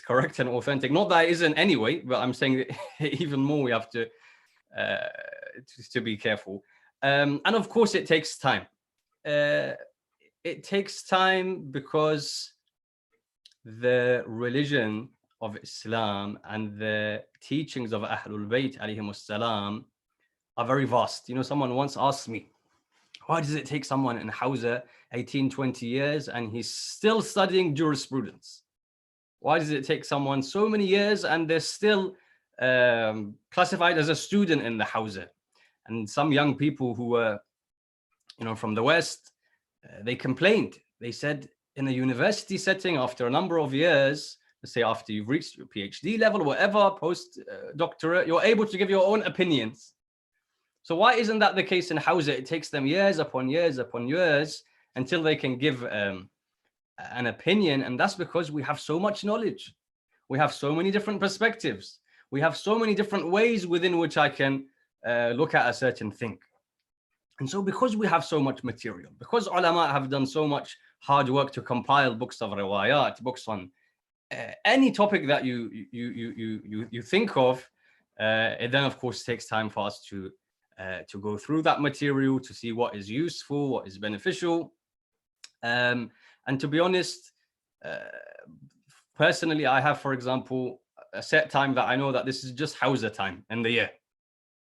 correct and authentic. Not that it isn't anyway, but I'm saying that even more we have to be careful. And of course it takes time. It takes time because the religion of Islam and the teachings of Ahlul Bayt alayhimus salam are very vast. You know, someone once asked me, why does it take someone in Hawza 18, 20 years and he's still studying jurisprudence? Why does it take someone so many years and they're still classified as a student in the Hawza? And some young people who were, you know, from the West, they complained. They said in a university setting, after a number of years, let's say after you've reached your PhD level, whatever, post-doctorate, you're able to give your own opinions. So why isn't that the case in Hawza? It takes them years upon years upon years until they can give an opinion. And that's because we have so much knowledge. We have so many different perspectives. We have so many different ways within which I can look at a certain thing. And so because we have so much material, because ulama have done so much hard work to compile books of riwayat, books on any topic that you think of, it then of course takes time for us to go through that material, to see what is useful, what is beneficial. And to be honest, personally, I have, for example, a set time that I know that this is just Hawza time in the year.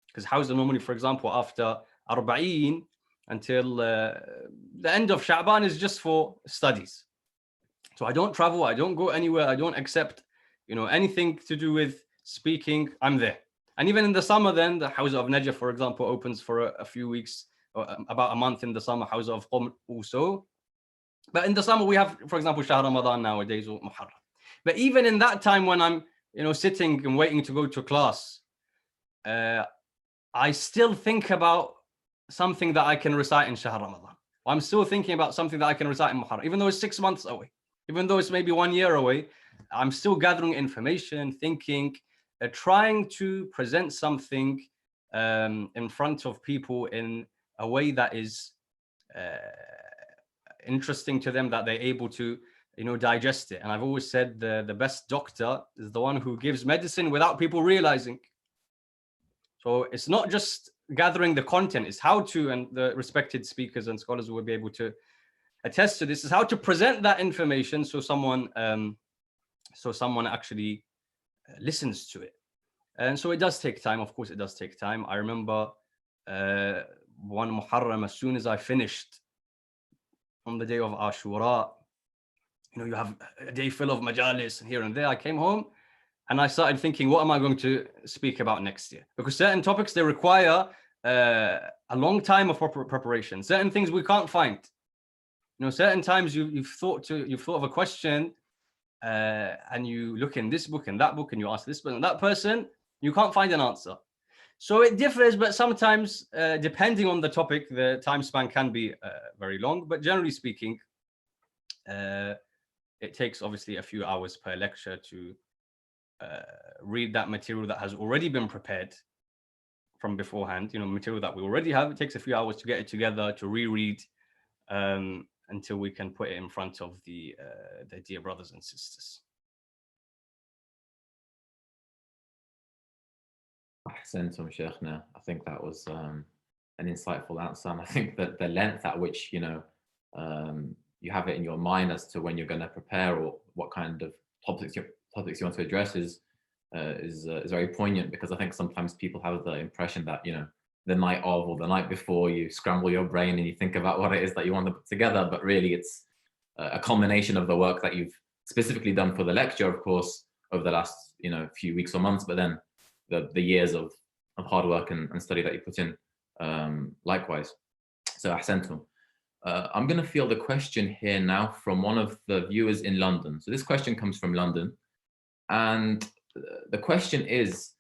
Because Hawza normally, for example, after Arba'een until the end of Sha'ban is just for studies. So I don't travel, I don't go anywhere, I don't accept, you know, anything to do with speaking. I'm there. And even in the summer, then the Hawza of Najaf, for example, opens for a few weeks, or about a month in the summer. Hawza of Qom also. But in the summer, we have, for example, Shahr Ramadan nowadays, or Muharram. But even in that time when I'm, you know, sitting and waiting to go to class, I still think about something that I can recite in Shahr Ramadan. I'm still thinking about something that I can recite in Muharram, even though it's 6 months away, even though it's maybe 1 year away. I'm still gathering information, thinking, trying to present something in front of people in a way that is interesting to them, that they're able to, you know, digest it. And I've always said the best doctor is the one who gives medicine without people realizing. So it's not just gathering the content, it's how to, and the respected speakers and scholars will be able to attest to this, is how to present that information so someone actually listens to it. And so it does take time. Of course, it does take time. I remember one Muharram, as soon as I finished on the day of Ashura, you know, you have a day full of majalis here and there. I came home and I started thinking, what am I going to speak about next year? Because certain topics, they require a long time of preparation. Certain things we can't find. You know, certain times you've thought of a question and you look in this book and that book and you ask this person and that person, you can't find an answer. So it differs, but sometimes depending on the topic, the time span can be very long. But generally speaking, it takes obviously a few hours per lecture to read that material that has already been prepared from beforehand. You know, material that we already have. It takes a few hours to get it together, to reread, until we can put it in front of the dear brothers and sisters. Ahsantum, Sheikhna. I think that was an insightful answer. And I think that the length at which, you know, you have it in your mind as to when you're going to prepare or what kind of topics you want to address is very poignant, because I think sometimes people have the impression that, you know, the night of or the night before you scramble your brain and you think about what it is that you want to put together, but really it's a culmination of the work that you've specifically done for the lecture, of course, over the last, you know, few weeks or months, but then the years of hard work and study that you put in likewise. So ahsantum. I'm going to field the question here now from one of the viewers in London. So this question comes from London, and the question is,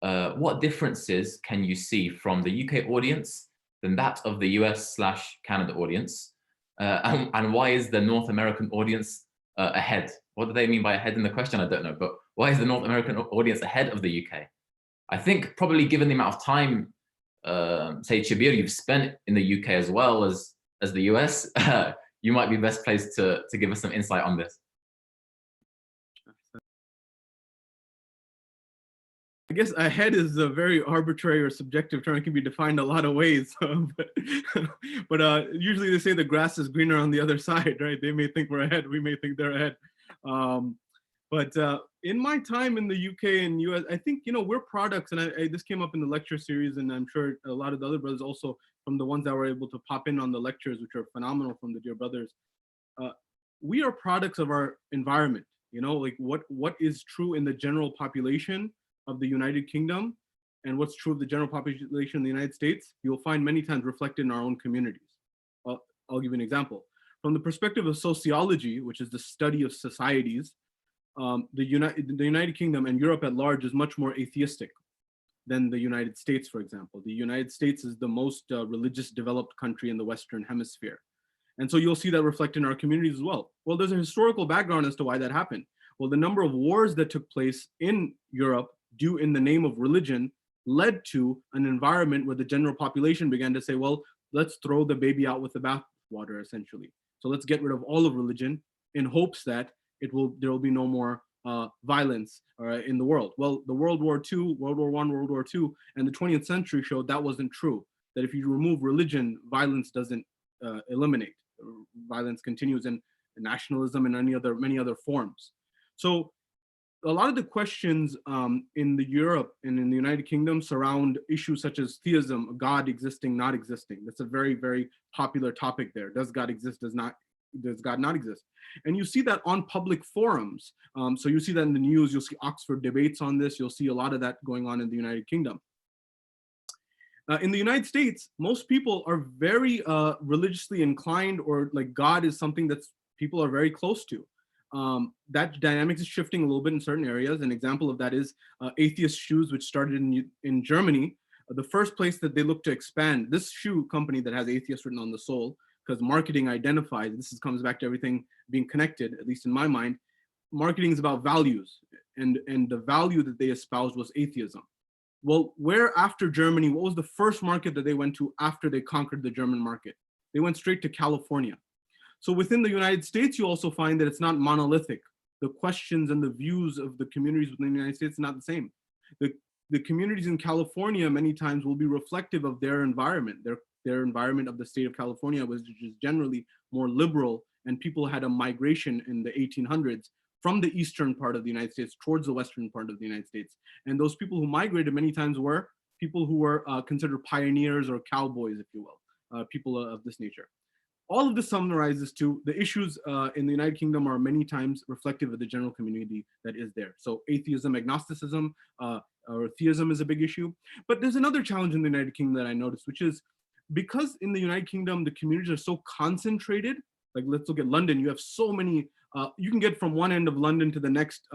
what differences can you see from the UK audience than that of the US/Canada audience? And why is the North American audience ahead? What do they mean by ahead in the question? I don't know, but why is the North American audience ahead of the UK? I think probably given the amount of time, say Shabeer, you've spent in the UK as well as the US, you might be best placed to give us some insight on this. I guess ahead is a very arbitrary or subjective term. It can be defined a lot of ways. But usually they say the grass is greener on the other side, right? They may think we're ahead, we may think they're ahead. But in my time in the UK and US, I think, we're products, and this came up in the lecture series, and I'm sure a lot of the other brothers also, from the ones that were able to pop in on the lectures, which are phenomenal from the dear brothers. We are products of our environment, like what is true in the general population of the United Kingdom and what's true of the general population in the United States, you'll find many times reflected in our own communities. I'll give you an example. From the perspective of sociology, which is the study of societies, the United Kingdom and Europe at large is much more atheistic than the United States, for example. The United States is the most religious developed country in the Western Hemisphere. And so you'll see that reflected in our communities as well. Well, there's a historical background as to why that happened. Well, the number of wars that took place in Europe due in the name of religion led to an environment where the general population began to say, well, let's throw the baby out with the bathwater, essentially. So let's get rid of all of religion in hopes that there will be no more violence in the world. Well, the World War II, World War I, World War II, and the 20th century showed that wasn't true. That if you remove religion, violence doesn't eliminate. Violence continues in nationalism and many other forms. So a lot of the questions in Europe and in the United Kingdom surround issues such as theism, God existing, not existing. That's a very, very popular topic there. Does God exist? Does God not exist? And you see that on public forums. So you see that in the news, you'll see Oxford debates on this. You'll see a lot of that going on in the United Kingdom. In the United States, most people are very religiously inclined, or like God is something that people are very close to. That dynamic is shifting a little bit in certain areas. An example of that is atheist shoes, which started in Germany. The first place that they look to expand, this shoe company that has atheist written on the sole, because marketing identifies, comes back to everything being connected, at least in my mind. Marketing is about values, and the value that they espoused was atheism. Well, where after Germany, what was the first market that they went to after they conquered the German market? They went straight to California. So within the United States, you also find that it's not monolithic. The questions and the views of the communities within the United States are not the same. The communities in California many times will be reflective of their environment. Their environment of the state of California was just generally more liberal, and people had a migration in the 1800s from the eastern part of the United States towards the western part of the United States. And those people who migrated many times were people who were considered pioneers or cowboys, if you will, people of this nature. All of this summarizes to the issues in the United Kingdom are many times reflective of the general community that is there. So atheism, agnosticism, or theism is a big issue. But there's another challenge in the United Kingdom that I noticed, which is because in the United Kingdom, the communities are so concentrated. Like, let's look at London. You have so many, you can get from one end of London to the next,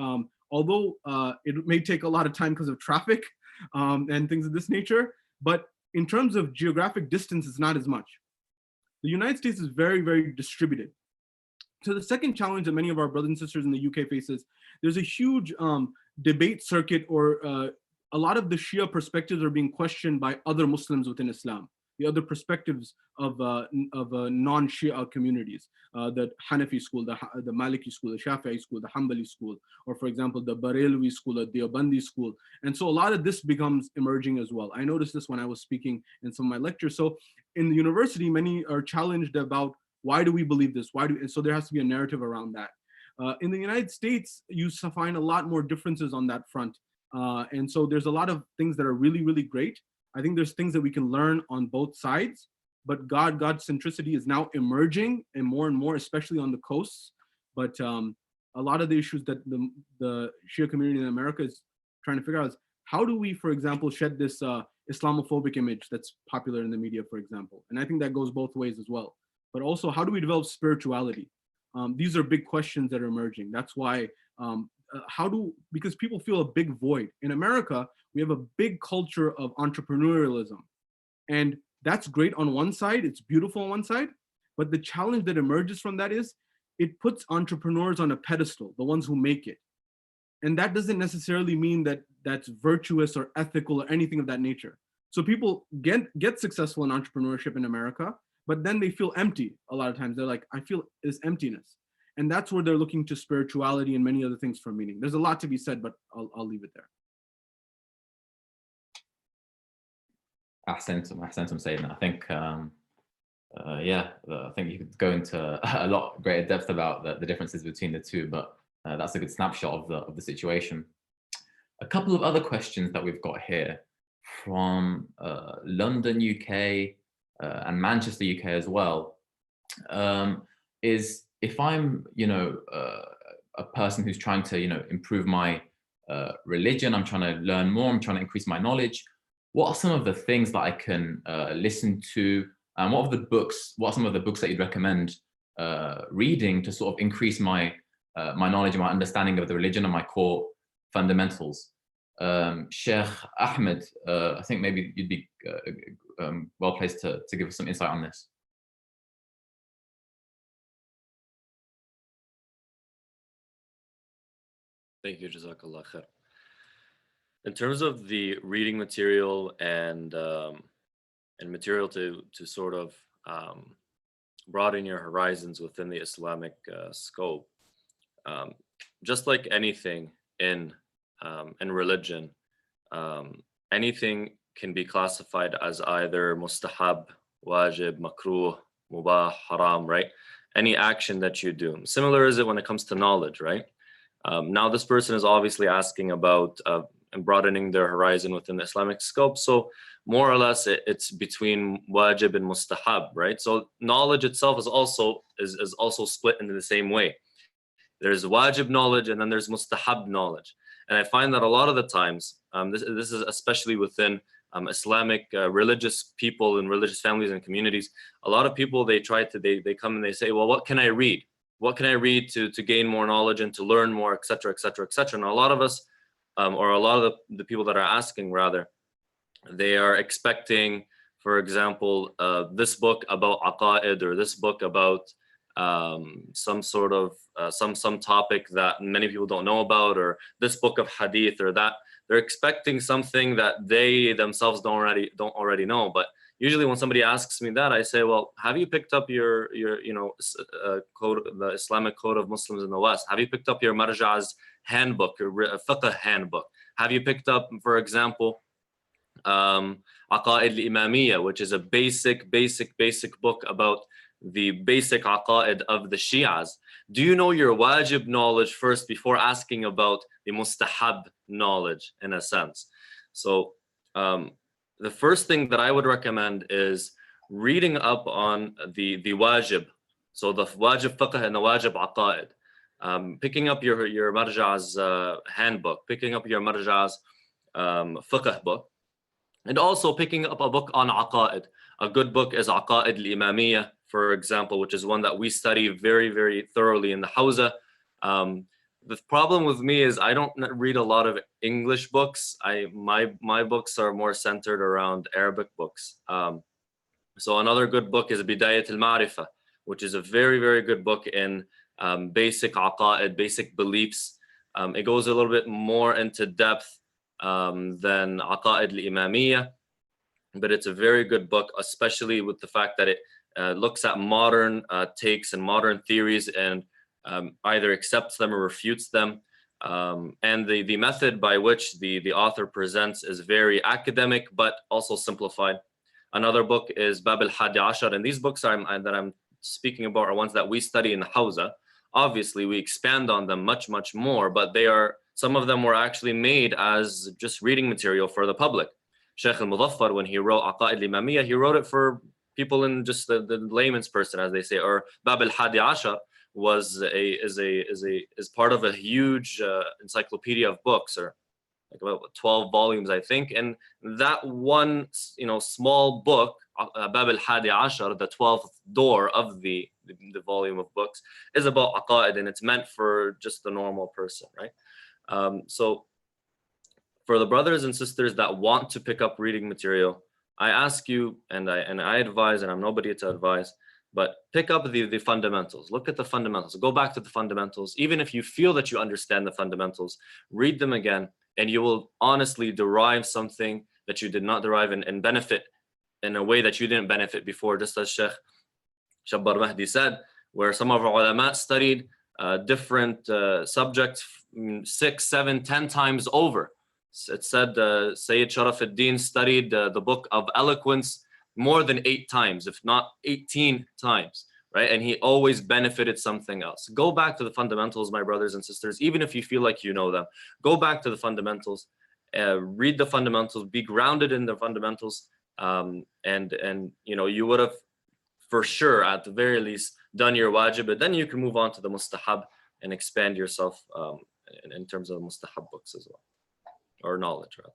although it may take a lot of time because of traffic and things of this nature. But in terms of geographic distance, it's not as much. The United States is very, very distributed. So the second challenge that many of our brothers and sisters in the UK faces, there's a huge debate circuit, or a lot of the Shia perspectives are being questioned by other Muslims within Islam, the other perspectives of non-Shia communities, the Hanafi school, the Maliki school, the Shafi'i school, the Hanbali school, or for example, the Barelwi school, the Deobandi school. And so a lot of this becomes emerging as well. I noticed this when I was speaking in some of my lectures. So in the university, many are challenged about, why do we believe this? And so there has to be a narrative around that. In the United States, you find a lot more differences on that front. And so there's a lot of things that are really, really great. I think there's things that we can learn on both sides, but God centricity is now emerging and more, especially on the coasts. But a lot of the issues that the Shia community in America is trying to figure out is, how do we, for example, shed this Islamophobic image that's popular in the media, for example? And I think that goes both ways as well. But also, how do we develop spirituality? These are big questions that are emerging. That's why, because people feel a big void. In America, we have a big culture of entrepreneurialism. And that's great on one side, it's beautiful on one side, but the challenge that emerges from that is, it puts entrepreneurs on a pedestal, the ones who make it. And that doesn't necessarily mean that that's virtuous or ethical or anything of that nature. So people get successful in entrepreneurship in America, but then they feel empty a lot of times. They're like, I feel this emptiness. And that's where they're looking to spirituality and many other things for meaning. There's a lot to be said, but I'll leave it there. Ahsantum, Sayyidina. I think, I think you could go into a lot greater depth about the differences between the two, but that's a good snapshot of the situation. A couple of other questions that we've got here from London, UK, and Manchester, UK as well, is if I'm, a person who's trying to, improve my religion, I'm trying to learn more, I'm trying to increase my knowledge, what are some of the things that I can listen to, and what are some of the books that you'd recommend reading to sort of increase my my knowledge and my understanding of the religion and my core fundamentals? Sheikh Ahmed, I think maybe you'd be well placed to give us some insight on this. Thank you, Jazakallah khair. In terms of the reading material and material to sort of broaden your horizons within the Islamic scope, just like anything in religion, anything can be classified as either mustahab, wajib, makruh, mubah, haram, right? Any action that you do. Similar is it when it comes to knowledge, right? Now this person is obviously asking about and broadening their horizon within the Islamic scope. So more or less it's between wajib and mustahab, right? So knowledge itself is also split into the same way. There's wajib knowledge and then there's mustahab knowledge. And I find that a lot of the times, this is especially within Islamic religious people and religious families and communities, a lot of people, they come and they say, well, what can I read? What can I read to gain more knowledge and to learn more, et cetera, et cetera, et cetera. And a lot of us, or a lot of the people that are asking rather, they are expecting, for example, this book about aqaid, or this book about some sort of some topic that many people don't know about, or this book of hadith or that. They're expecting something that they themselves don't already know. But usually when somebody asks me that, I say, well, have you picked up your code, the Islamic code of Muslims in the West? Have you picked up your marja''s handbook, your fiqh handbook? Have you picked up, for example, Aqaid al-Imamiyya, which is a basic book about the basic aqaid of the Shi'as? Do you know your wajib knowledge first before asking about the mustahab knowledge, in a sense? So the first thing that I would recommend is reading up on the wajib. So the wajib fiqh and the wajib aqaid. Picking up your marja''s handbook, picking up your marja''s fiqh book, and also picking up a book on aqaid. A good book is Aqaid al-Imamiyya, for example, which is one that we study very, very thoroughly in the Hawza. The problem with me is I don't read a lot of English books. My books are more centered around Arabic books. So another good book is Bidayat al-Ma'rifah, which is a very, very good book in basic aqaid, basic beliefs. It goes a little bit more into depth than Aqaid al-Imamiyya, but it's a very good book, especially with the fact that it looks at modern takes and modern theories and either accepts them or refutes them. And the method by which the author presents is very academic, but also simplified. Another book is Bab al-Hadi Ashar, and these books that I'm speaking about are ones that we study in the Hawza. Obviously, we expand on them much, much more, but some of them were actually made as just reading material for the public. Sheikh al-Muzaffar, when he wrote Aqaid al-Imamiyya, he wrote it for people in just the layman's person, as they say, or Bab al-Hadi Ashar is part of a huge encyclopedia of books, or like about 12 volumes, I think. And that one, small book, Bab al-Hadi Ashar, the 12th door of the volume of books, is about aqaid, and it's meant for just the normal person, right? So for the brothers and sisters that want to pick up reading material, I ask you, and I advise, and I'm nobody to advise, But pick up the fundamentals. Look at the fundamentals. Go back to the fundamentals. Even if you feel that you understand the fundamentals, read them again, and you will honestly derive something that you did not derive and benefit in a way that you didn't benefit before. Just as Sheikh Shabbar Mehdi said, where some of our ulama studied different subjects 6, 7, 10 times over. It said Sayyid Sharafuddin studied the book of eloquence more than 8 times, if not 18 times, right? And he always benefited something else. Go back to the fundamentals, my brothers and sisters, even if you feel like you know them. Go back to the fundamentals, read the fundamentals, be grounded in the fundamentals, and you know, you would have for sure, at the very least, done your wajib, but then you can move on to the mustahab and expand yourself in terms of mustahab books as well, or knowledge rather.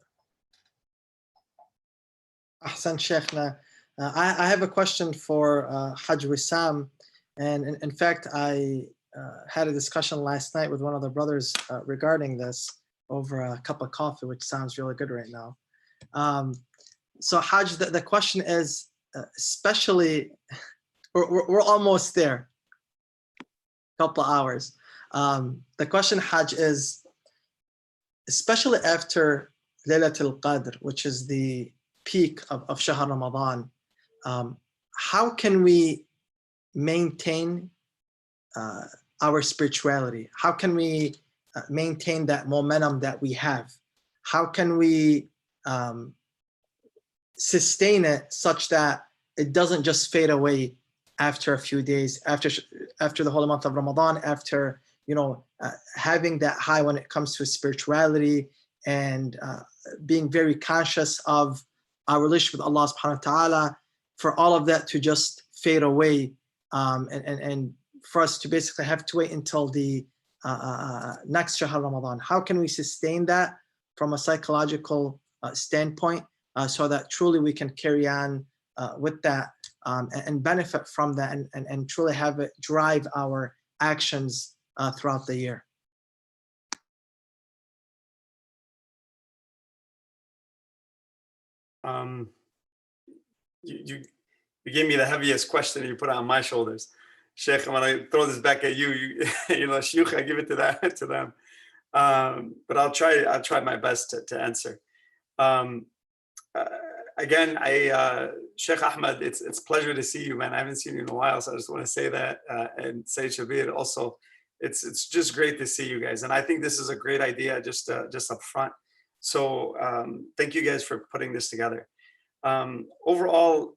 Ahsan Sheikhna. I have a question for Hajj Wissam, and in fact I had a discussion last night with one of the brothers regarding this over a cup of coffee, which sounds really good right now. So Hajj, the question is, especially, we're almost there, couple of hours. The question, Hajj, is especially after Laylatul Qadr, which is the peak of Shahr Ramadan, how can we maintain our spirituality? How can we maintain that momentum that we have? How can we sustain it such that it doesn't just fade away after a few days, after the holy month of Ramadan, after, you know, having that high when it comes to spirituality and being very conscious of our relationship with Allah subhanahu wa ta'ala, for all of that to just fade away, and for us to basically have to wait until the next Shahr Ramadan. How can we sustain that from a psychological standpoint, so that truly we can carry on with that and benefit from that, and truly have it drive our actions throughout the year? You gave me the heaviest question you put on my shoulders, Sheikh. When I throw this back at you, you know, Sheikh, I give it to them. But I'll try my best to answer. Again, Sheikh Ahmed, it's a pleasure to see you, man. I haven't seen you in a while, so I just want to say that, and say Shabeer also. It's just great to see you guys, and I think this is a great idea just up front. So thank you guys for putting this together. Overall,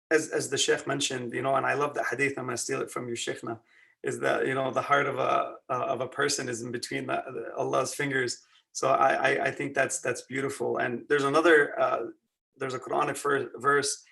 as the Sheikh mentioned, you know, and I love that hadith, I'm going to steal it from you, Sheikhna, is that, you know, the heart of a person is in between Allah's fingers. So I think that's beautiful. And there's another, there's a Quranic verse,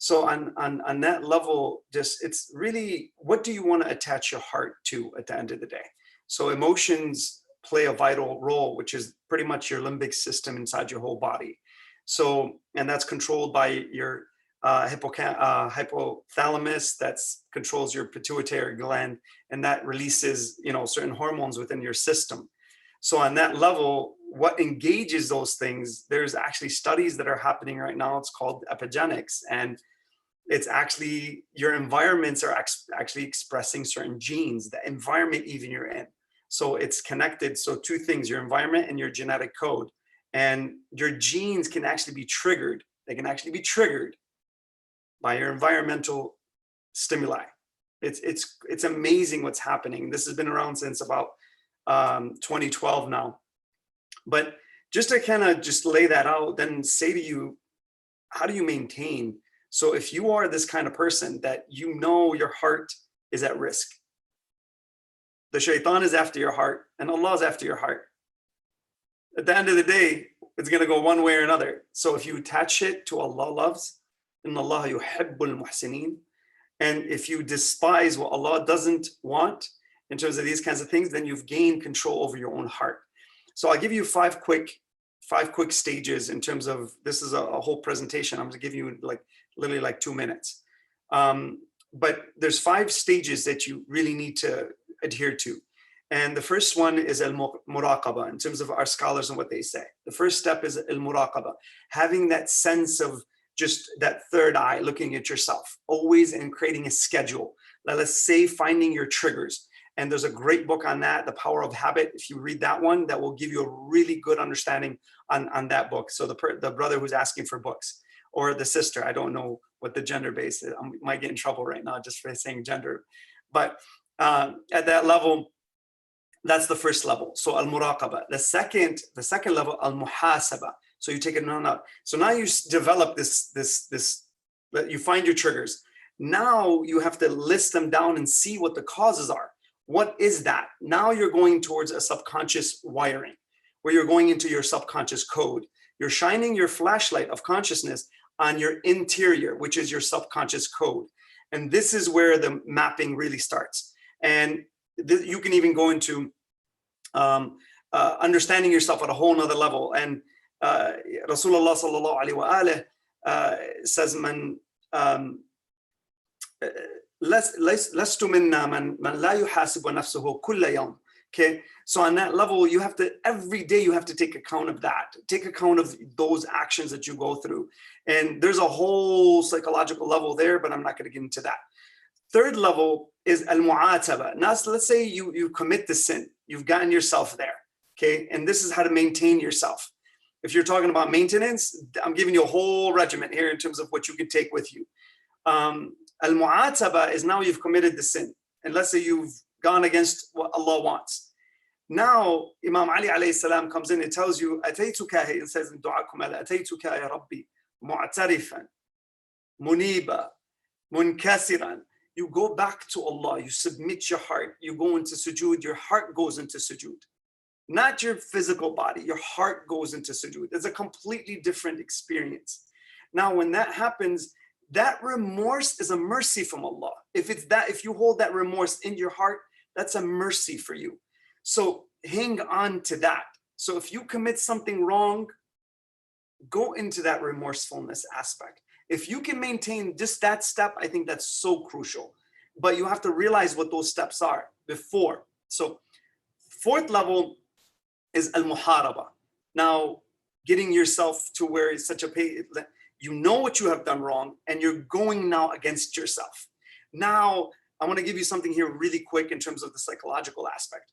so on that level, just, it's really, what do you want to attach your heart to at the end of the day? So emotions play a vital role, which is pretty much your limbic system inside your whole body. So, and that's controlled by your hypothalamus, that controls your pituitary gland, and that releases, you know, certain hormones within your system. So on that level, what engages those things, there's actually studies that are happening right now. It's called epigenetics, and it's actually your environments are actually expressing certain genes, the environment even you're in. So it's connected. So two things, your environment and your genetic code, and your genes can actually be triggered. They can actually be triggered by your environmental stimuli. It's amazing what's happening. This has been around since about 2012 now. But just to kind of just lay that out, then say to you, how do you maintain? So if you are this kind of person that you know your heart is at risk, the shaitan is after your heart and Allah is after your heart. At the end of the day, it's going to go one way or another. So if you attach it to Allah loves, inna Allah yuhibbul muhsinin, and if you despise what Allah doesn't want in terms of these kinds of things, then you've gained control over your own heart. So I'll give you five quick stages in terms of, this is a whole presentation. I'm going to give you literally like 2 minutes. But there's 5 stages that you really need to adhere to. And the first one is al-muraqaba, in terms of our scholars and what they say. The first step is al-muraqaba, having that sense of just that third eye, looking at yourself, always, and creating a schedule. Let's say finding your triggers. And there's a great book on that, The Power of Habit. If you read that one, that will give you a really good understanding on that book. So the brother who's asking for books, or the sister, I don't know what the gender base is. I might get in trouble right now just for saying gender. But at that level, that's the first level. So al-muraqaba. The second level, al-muhasaba. So you take it up. So now you develop this, you find your triggers. Now you have to list them down and see what the causes are. What is that? Now you're going towards a subconscious wiring, where you're going into your subconscious code. You're shining your flashlight of consciousness on your interior, which is your subconscious code. And this is where the mapping really starts. And you can even go into understanding yourself at a whole nother level. And Rasulullah sallallahu alaihi wa says, "Man lastu minna man la yuhasibu nafsuhu kulla yawm." Okay, so on that level, you have to, every day you have to take account of that, take account of those actions that you go through. And there's a whole psychological level there, but I'm not going to get into that. Third level is al-mu'ataba. Now, let's say you commit the sin, you've gotten yourself there, okay? And this is how to maintain yourself. If you're talking about maintenance, I'm giving you a whole regiment here in terms of what you can take with you. Al-mu'ataba is now you've committed the sin. And let's say you've gone against what Allah wants. Now, Imam Ali alayhi salam comes in and tells you, "Ataytuka," it says in Dua Kumala, "Ataytuka ya Rabbi, mu'tarifan, muniba, munkasiran." You go back to Allah, you submit your heart, you go into sujood, your heart goes into sujood. Not your physical body, your heart goes into sujood. It's a completely different experience. Now, when that happens, that remorse is a mercy from Allah. If you hold that remorse in your heart, that's a mercy for you. So hang on to that. So if you commit something wrong, go into that remorsefulness aspect. If you can maintain just that step, I think that's so crucial. But you have to realize what those steps are before. So fourth level is al-muharaba. Now, getting yourself to where it's such a you know what you have done wrong, and you're going now against yourself. Now, I want to give you something here really quick in terms of the psychological aspect.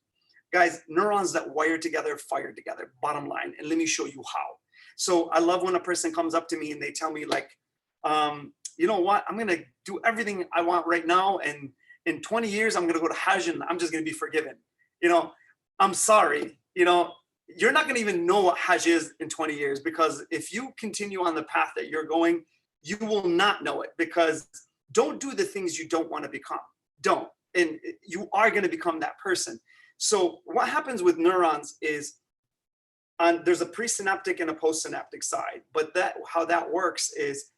Guys, neurons that wire together, fire together, bottom line. And let me show you how. So I love when a person comes up to me and they tell me like, you know what, I'm going to do everything I want right now. And in 20 years, I'm going to go to Hajj and I'm just going to be forgiven. You know, I'm sorry, you know, you're not going to even know what Hajj is in 20 years, because if you continue on the path that you're going, you will not know it, because don't do the things you don't want to become. Don't. And you are going to become that person. So what happens with neurons is there's a presynaptic and a postsynaptic side, but how that works is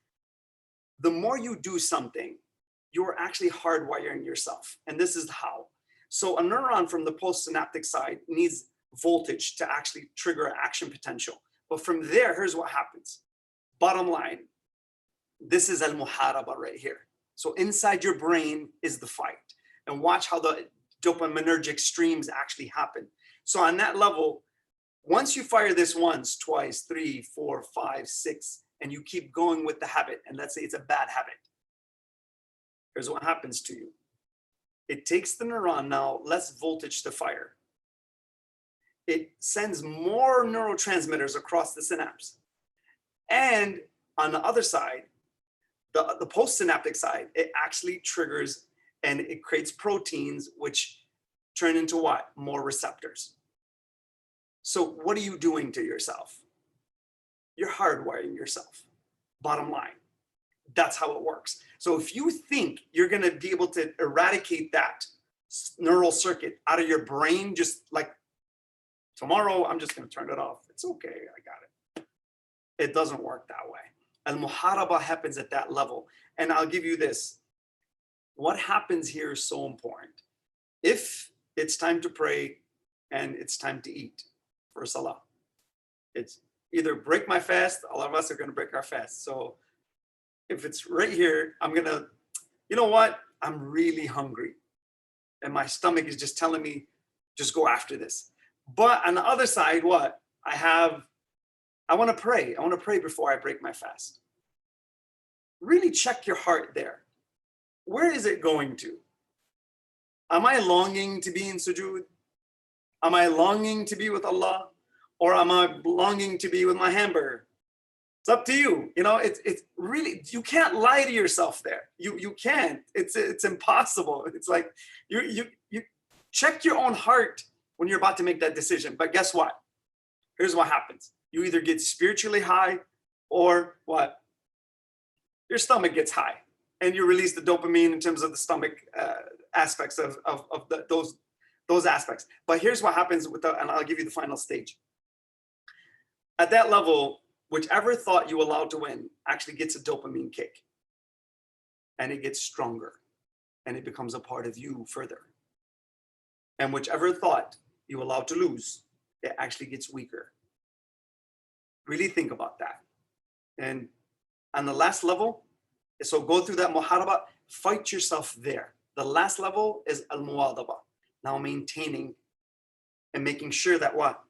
the more you do something, you're actually hardwiring yourself. And this is how. So a neuron from the postsynaptic side needs voltage to actually trigger action potential. But from there, here's what happens. Bottom line, this is al-muharaba right here. So inside your brain is the fight. And watch how the dopaminergic streams actually happen. So on that level, once you fire this once, twice, 3, 4, 5, 6, and you keep going with the habit, and let's say it's a bad habit, here's what happens to you. It takes the neuron now less voltage to fire. It sends more neurotransmitters across the synapse. And on the other side, the postsynaptic side, it actually triggers and it creates proteins which turn into what? More receptors. So what are you doing to yourself? You're hardwiring yourself. Bottom line. That's how it works. So if you think you're going to be able to eradicate that neural circuit out of your brain, just like tomorrow, I'm just going to turn it off. It's okay. I got it. It doesn't work that way. Al-muharaba happens at that level. And I'll give you this. What happens here is so important. If it's time to pray and it's time to eat for salah, it's either break my fast, all of us are going to break our fast. So if it's right here, I'm going to, you know what? I'm really hungry. And my stomach is just telling me, just go after this. But on the other side, what? I want to pray. I want to pray before I break my fast. Really check your heart there. Where is it going to? Am I longing to be in sujood? Am I longing to be with Allah? Or am I longing to be with my hamburger? It's up to you. You know, it's really, you can't lie to yourself there. You can't. It's impossible. It's like you check your own heart when you're about to make that decision. But guess what? Here's what happens. You either get spiritually high or what? Your stomach gets high and you release the dopamine in terms of the stomach aspects of those aspects. But here's what happens with and I'll give you the final stage. At that level, whichever thought you allow to win actually gets a dopamine kick. And it gets stronger. And it becomes a part of you further. And whichever thought you allow to lose, it actually gets weaker. Really think about that. And on the last level, so go through that muharaba, fight yourself there. The last level is al-muwadaba. Now maintaining and making sure that what?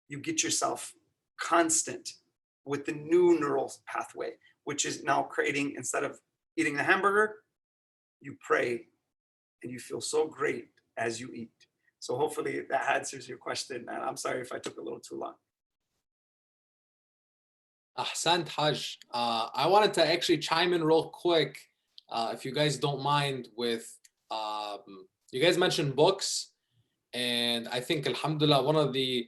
You get yourself constant with the new neural pathway, which is now creating, instead of eating the hamburger, you pray and you feel so great as you eat. So hopefully that answers your question. And I'm sorry if I took a little too long. Ahsant Haj. I wanted to actually chime in real quick, if you guys don't mind, with you guys mentioned books, and I think alhamdulillah one of the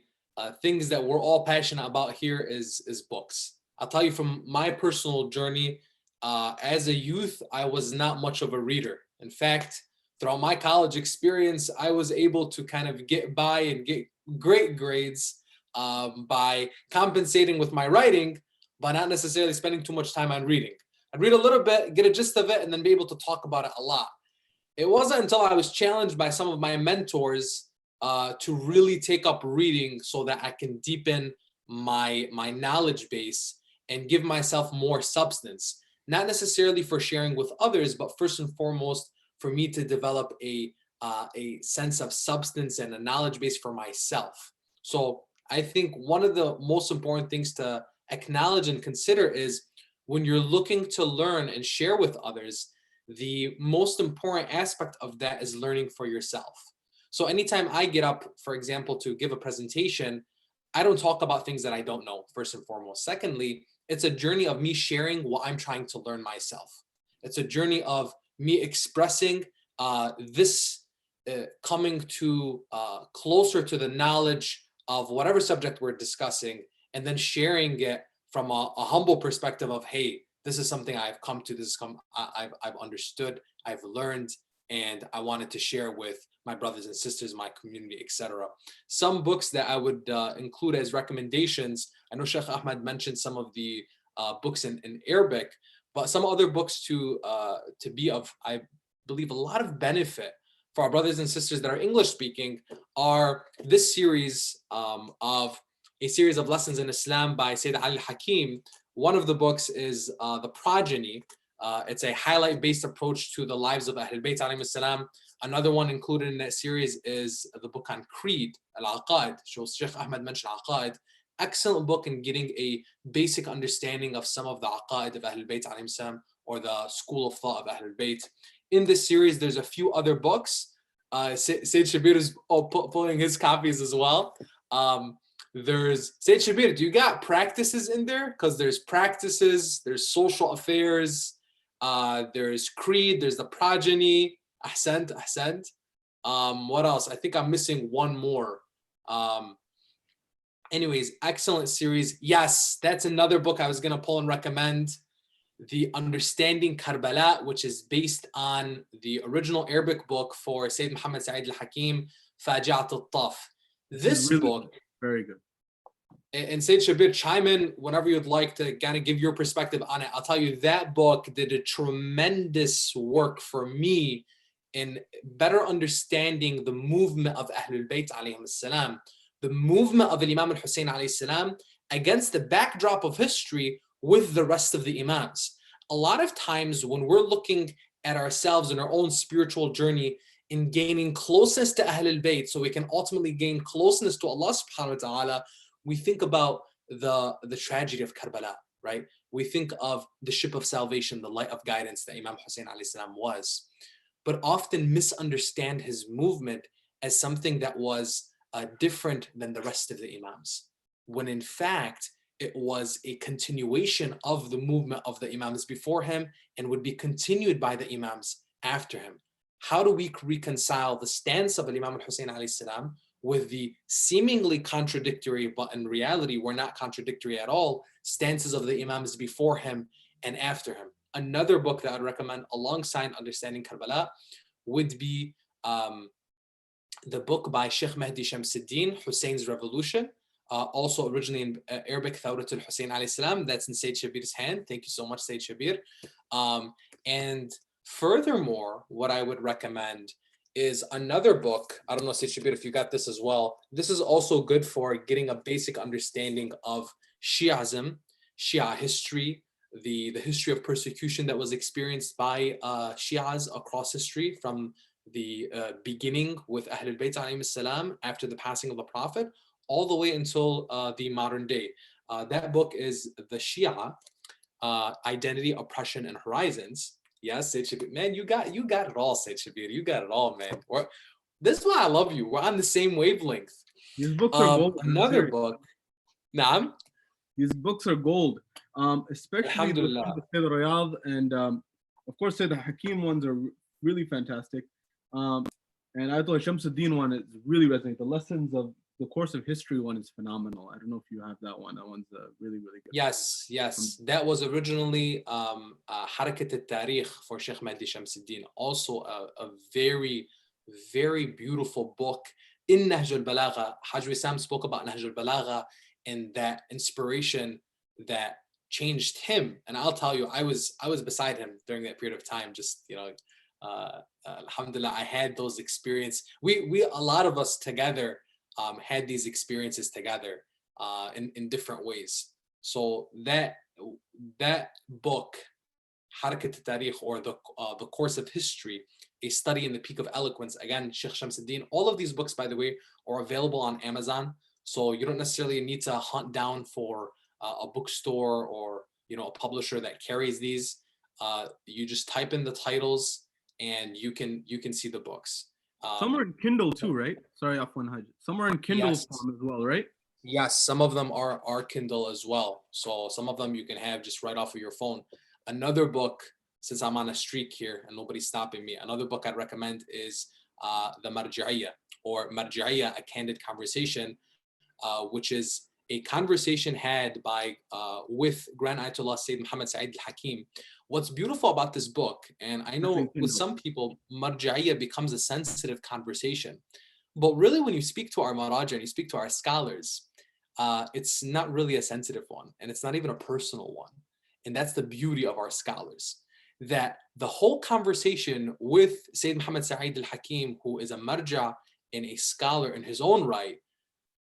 things that we're all passionate about here is books. I'll tell you from my personal journey, as a youth, I was not much of a reader. In fact, throughout my college experience, I was able to kind of get by and get great grades by compensating with my writing, but not necessarily spending too much time on reading. I'd read a little bit, get a gist of it, and then be able to talk about it a lot. It wasn't until I was challenged by some of my mentors to really take up reading so that I can deepen my knowledge base and give myself more substance. Not necessarily for sharing with others, but first and foremost, for me to develop a sense of substance and a knowledge base for myself. So I think one of the most important things to acknowledge and consider is when you're looking to learn and share with others, the most important aspect of that is learning for yourself. So anytime I get up, for example, to give a presentation, I don't talk about things that I don't know, first and foremost. Secondly, it's a journey of me sharing what I'm trying to learn myself. It's a journey of me expressing this coming to closer to the knowledge of whatever subject we're discussing, and then sharing it from a humble perspective of, hey, this is something I've come to, I've understood, I've learned, and I wanted to share with my brothers and sisters, my community, etc. Some books that I would include as recommendations, I know Sheikh Ahmed mentioned some of the books in Arabic, but some other books to be of, I believe, a lot of benefit for our brothers and sisters that are English speaking are this series of a series of lessons in Islam by Sayyid al-Hakim. One of the books is The Progeny. It's a highlight-based approach to the lives of Ahlul Bayt alayhim salam. Another one included in that series is the book on Creed, Al-Aqaid. So Sheikh Ahmed mentioned Aqaid. Excellent book in getting a basic understanding of some of the Aqaid of Ahlul Bayt alayhim salam, or the school of thought of Ahlul Bayt. In this series, there's a few other books. Sayyid Shabeer is pulling his copies as well. There's Sayyid Shabeer, do you got practices in there? Because there's practices, there's social affairs, there's Creed, there's The Progeny, Ahsant. What else? I think I'm missing one more. Anyways, excellent series. Yes, that's another book I was going to pull and recommend. The Understanding Karbala, which is based on the original Arabic book for Sayyid Muhammad Sa'id al-Hakim, Faji'at al-Taf. This really book, very good. And Sayyid Shabeer, chime in whenever you'd like to kind of give your perspective on it. I'll tell you, that book did a tremendous work for me in better understanding the movement of Ahlul Bayt alayhim salam, the movement of Imam al-Hussein alayhi salam against the backdrop of history with the rest of the Imams. A lot of times when we're looking at ourselves and our own spiritual journey in gaining closeness to Ahl al-Bayt, so we can ultimately gain closeness to Allah subhanahu wa ta'ala, we think about the tragedy of Karbala, right? We think of the ship of salvation, the light of guidance that Imam Hussein alayhi salam was, but often misunderstand his movement as something that was different than the rest of the Imams, when in fact, it was a continuation of the movement of the Imams before him and would be continued by the Imams after him. How do we reconcile the stance of Imam al-Hussein alayhi salam with the seemingly contradictory, but in reality were not contradictory at all, stances of the Imams before him and after him? Another book that I'd recommend alongside Understanding Karbala would be the book by Sheikh Mehdi Shamsuddin, Hussein's Revolution, also originally in Arabic, Thawratul Hussein alayhi salam. That's in Sayyid Shabeer's hand. Thank you so much, Sayyid Shabeer. And furthermore, what I would recommend is another book. I don't know, Sayyid Shabeer, if you got this as well. This is also good for getting a basic understanding of Shi'ism, Shia history, the history of persecution that was experienced by Shias across history from the beginning with Ahl al-Bayt alayhim salam after the passing of the Prophet, all the way until the modern day. That book is The Shia, Identity, Oppression, and Horizons. Yes, Sayyid Shabeer. Man, you got it all, Sayyid Shabeer. You got it all, man. This is why I love you. We're on the same wavelength. These books are gold. Another book. Naam? These books are gold. Especially the Sayyid Riyadh and of course Sayyid Hakim ones are really fantastic. And I thought Shamsuddin one is really resonating. The lessons of the course of history one is phenomenal. I don't know if you have that one. That one's really, really good. Yes, yes. That was originally Harakat al-Tarikh for Sheikh Mehdi Shamsuddin. Also a very, very beautiful book in Nahj al-Balagha. Haj Wissam spoke about Nahj al-Balagha and that inspiration that changed him. And I'll tell you, I was beside him during that period of time. Just, you know, alhamdulillah, I had those experiences. We a lot of us together had these experiences together in different ways. So that book, Harakat al-Tarikh, or the course of history, a study in the peak of eloquence, again, Sheikh Shamsuddin. All of these books, by the way, are available on Amazon. So you don't necessarily need to hunt down for a bookstore or, you know, a publisher that carries these. You just type in the titles and you can see the books. Some are in Kindle too, right? Sorry, Afwan Haj. Some are in Kindle form as well, right? Yes, some of them are Kindle as well. So some of them you can have just right off of your phone. Another book, since I'm on a streak here and nobody's stopping me, another book I'd recommend is the Marji'iyya, or Marji'iyya, A Candid Conversation, which is a conversation had by with Grand Ayatollah Sayyid Muhammad Sa'id al-Hakim. What's beautiful about this book, and I know with some people, Marji'iyya becomes a sensitive conversation, but really when you speak to our Maraja and you speak to our scholars, it's not really a sensitive one, and it's not even a personal one. And that's the beauty of our scholars, that the whole conversation with Sayyid Muhammad Sa'id al-Hakim, who is a marja and a scholar in his own right,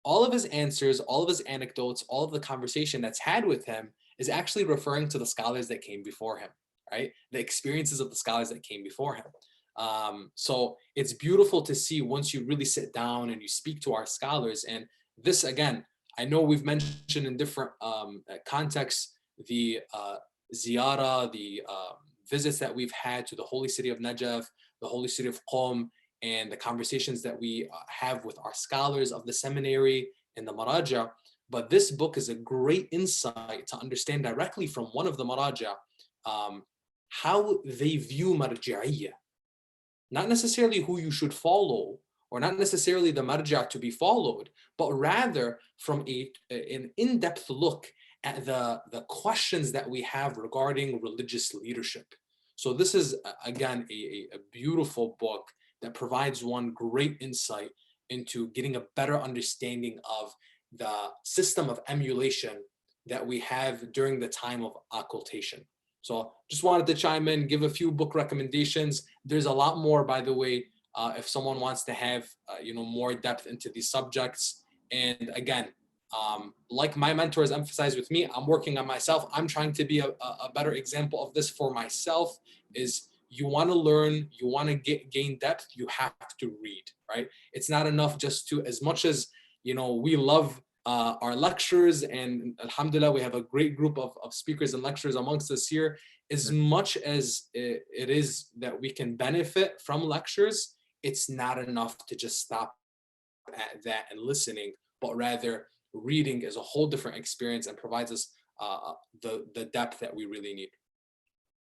all of his answers, all of his anecdotes, all of the conversation that's had with him is actually referring to the scholars that came before him, right? The experiences of the scholars that came before him. So it's beautiful to see once you really sit down and you speak to our scholars. And this, again, I know we've mentioned in different contexts, the ziyara, the visits that we've had to the holy city of Najaf, the holy city of Qom, and the conversations that we have with our scholars of the seminary and the Maraja. But this book is a great insight to understand directly from one of the Maraja how they view Marji'iyya. Not necessarily who you should follow, or not necessarily the Marja to be followed, but rather from an in-depth look at the questions that we have regarding religious leadership. So this is, again, a beautiful book that provides one great insight into getting a better understanding of the system of emulation that we have during the time of occultation. So just wanted to chime in, give a few book recommendations. There's a lot more, by the way, if someone wants to have more depth into these subjects. And again, like my mentors emphasized with me, I'm working on myself. I'm trying to be a better example of this for myself, is you want to learn, you want to gain depth, you have to read, right? It's not enough just to, as much as, we love our lectures, and alhamdulillah, we have a great group of speakers and lecturers amongst us here. As much as it is that we can benefit from lectures, it's not enough to just stop at that and listening, but rather reading is a whole different experience and provides us the depth that we really need.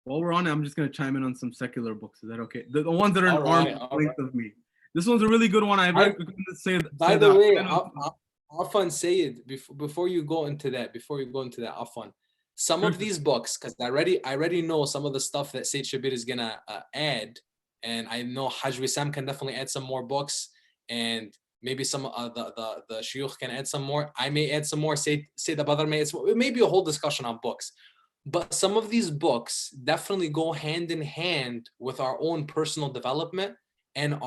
While we're on it, I'm just going to chime in on some secular books. Is that okay? The ones that are an arm's length of me. This one's a really good one. I recommend to say. By the way, Afan, say it before you go into that. Afan, some of these books, because I already know some of the stuff that Sayyid Shabeer is gonna add, and I know Haj Wissam can definitely add some more books, and maybe some the Sheikh can add some more. I may add some more. Sayyid Abathar may add some more. It may be a whole discussion on books. But some of these books definitely go hand in hand with our own personal development and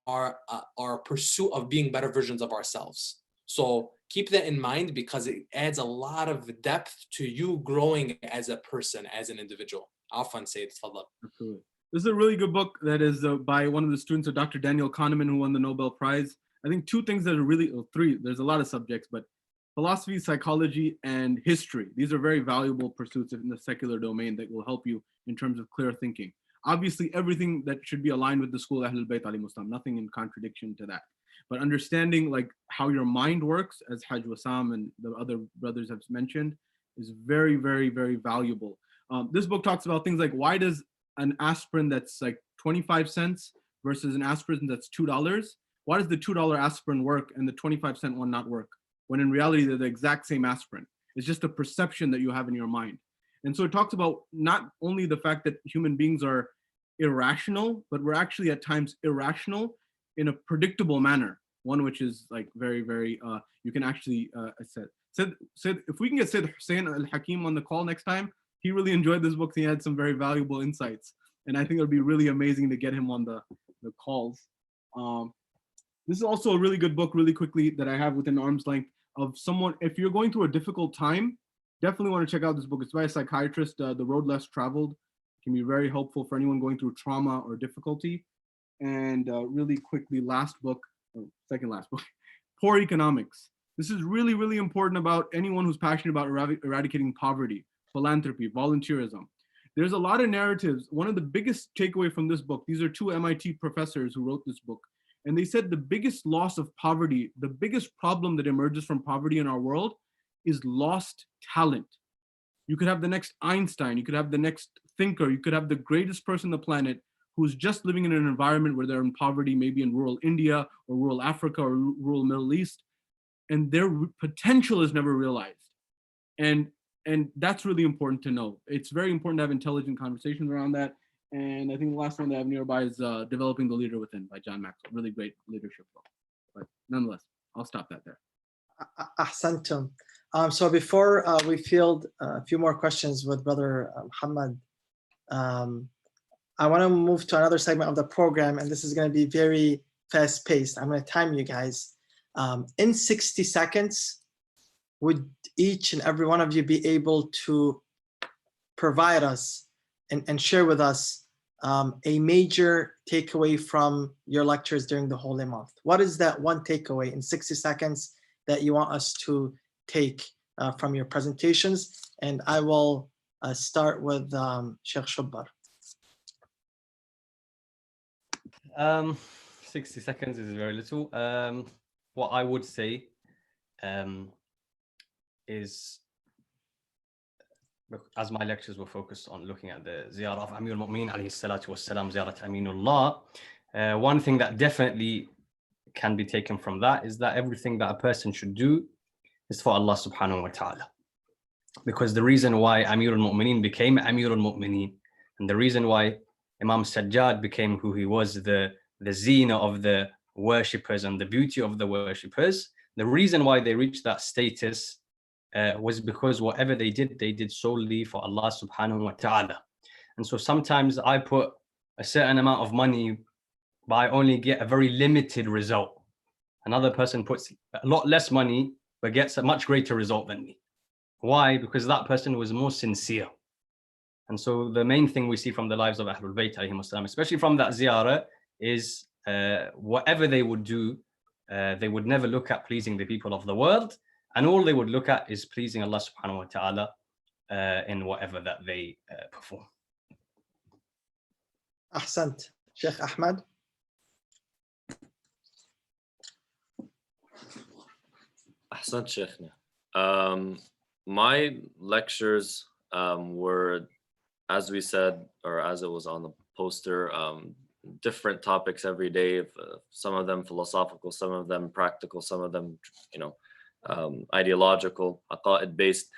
our pursuit of being better versions of ourselves. So keep that in mind, because it adds a lot of depth to you growing as a person, as an individual. Afan, Sayyid, tafadhal. Absolutely. This is a really good book that is by one of the students of Dr. Daniel Kahneman, who won the Nobel Prize. I think two things that are really, three, there's a lot of subjects, but philosophy, psychology, and history. These are very valuable pursuits in the secular domain that will help you in terms of clear thinking. Obviously, everything that should be aligned with the school of Ahlul Bayt alayhimus salam, nothing in contradiction to that. But understanding like how your mind works, as Haj Wissam and the other brothers have mentioned, is very, very, very valuable. This book talks about things like, why does an aspirin that's like 25 cents versus an aspirin that's $2, why does the $2 aspirin work and the 25-cent one not work? When in reality, they're the exact same aspirin. It's just a perception that you have in your mind. And so it talks about not only the fact that human beings are irrational, but we're actually at times irrational in a predictable manner. One which is like very, very, you can actually, said if we can get Sayyid Hussein al-Hakim on the call next time, he really enjoyed this book. He had some very valuable insights. And I think it would be really amazing to get him on the calls. This is also a really good book, really quickly, that I have within arm's length of someone. If you're going through a difficult time, definitely want to check out this book. It's by a psychiatrist, The Road Less Traveled. It can be very helpful for anyone going through trauma or difficulty. And really quickly, last book, or second last book, Poor Economics. This is really, really important about anyone who's passionate about eradicating poverty, philanthropy, volunteerism. There's a lot of narratives. One of the biggest takeaway from this book, these are two MIT professors who wrote this book. And they said the biggest loss of poverty, the biggest problem that emerges from poverty in our world is lost talent. You could have the next Einstein, you could have the next thinker, you could have the greatest person on the planet who's just living in an environment where they're in poverty, maybe in rural India or rural Africa or rural Middle East, and their potential is never realized. And that's really important to know. It's very important to have intelligent conversations around that. And I think the last one that I have nearby is Developing the Leader Within by John Maxwell. Really great leadership book. But nonetheless, I'll stop that there. Ahsantum. So before we field a few more questions with Brother Muhammad, I want to move to another segment of the program, and this is going to be very fast-paced. I'm going to time you guys. In 60 seconds, would each and every one of you be able to provide us and share with us a major takeaway from your lectures during the Holy Month? What is that one takeaway in 60 seconds that you want us to take from your presentations? And I will start with Sheikh Shabbar. 60 seconds is very little. What I would say is, as my lectures were focused on looking at the ziyarah of Amir al-Mu'mineen alayhi salatu wassalam, ziyarat Aminullah, one thing that definitely can be taken from that is that everything that a person should do is for Allah subhanahu wa ta'ala. Because the reason why Amir al-Mu'mineen became Amir al-Mu'mineen, and the reason why Imam Sajjad became who he was, the zina of the worshippers and the beauty of the worshippers, the reason why they reached that status was because whatever they did solely for Allah subhanahu wa ta'ala. And so sometimes I put a certain amount of money, but I only get a very limited result. Another person puts a lot less money, but gets a much greater result than me. Why? Because that person was more sincere. And so the main thing we see from the lives of Ahlul Bayt, especially from that ziyarah, is whatever they would do, they would never look at pleasing the people of the world, and all they would look at is pleasing Allah subhanahu wa ta'ala in whatever that they perform. Ahsant. Sheikh Ahmed. Ahsan Sheikhna. My lectures were, as we said, or as it was on the poster, different topics every day. Some of them philosophical, some of them practical, some of them, ideological, aqa'id based.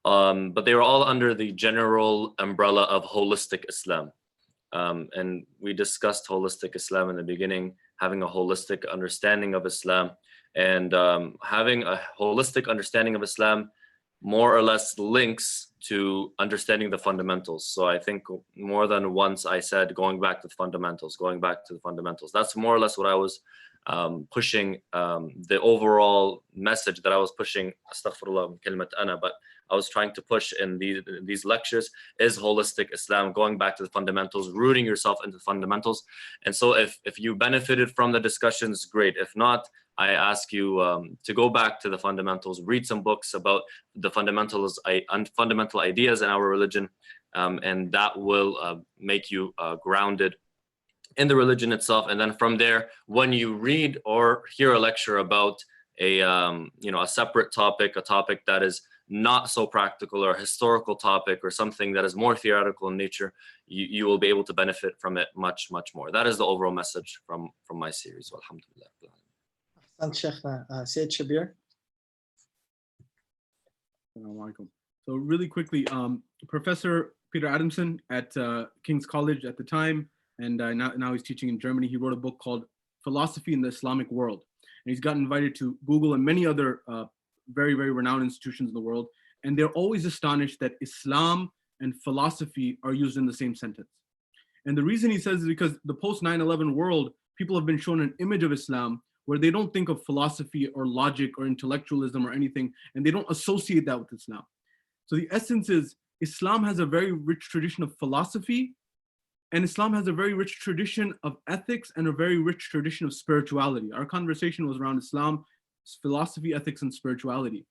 But they were all under the general umbrella of holistic Islam. And we discussed holistic Islam in the beginning, having a holistic understanding of Islam, and having a holistic understanding of Islam more or less links to understanding the fundamentals. So I think more than once I said, going back to the fundamentals, going back to the fundamentals. That's more or less what I was pushing, the overall message that I was pushing, astaghfirullah kalimat ana, but I was trying to push in these lectures is holistic Islam, going back to the fundamentals, rooting yourself into the fundamentals. And so if you benefited from the discussions, great. If not, I ask you to go back to the fundamentals, read some books about the fundamentals, fundamental ideas in our religion, and that will make you grounded in the religion itself. And then from there, when you read or hear a lecture about a separate topic, a topic that is not so practical, or a historical topic, or something that is more theoretical in nature, you will be able to benefit from it much, much more. That is the overall message from my series. Alhamdulillah. Sayyid Shabeer. So really quickly, Professor Peter Adamson at King's College at the time, and now he's teaching in Germany. He wrote a book called Philosophy in the Islamic World. And he's gotten invited to Google and many other very, very renowned institutions in the world. And they're always astonished that Islam and philosophy are used in the same sentence. And the reason he says is because the post 9/11 world, people have been shown an image of Islam where they don't think of philosophy or logic or intellectualism or anything, and they don't associate that with Islam. So the essence is Islam has a very rich tradition of philosophy, and Islam has a very rich tradition of ethics and a very rich tradition of spirituality. Our conversation was around Islam, philosophy, ethics, and spirituality.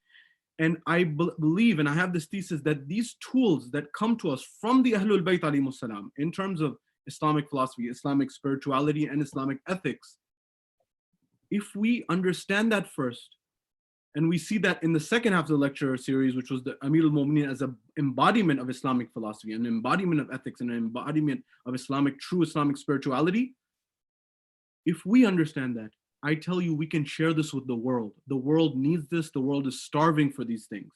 And I believe, and I have this thesis, that these tools that come to us from the Ahlul Bayt alayhimus salam in terms of Islamic philosophy, Islamic spirituality, and Islamic ethics, if we understand that first, and we see that in the second half of the lecture series, which was the Amir al-Mu'mineen as an embodiment of Islamic philosophy, an embodiment of ethics, and an embodiment of true Islamic spirituality, if we understand that, I tell you, we can share this with the world. The world needs this. The world is starving for these things.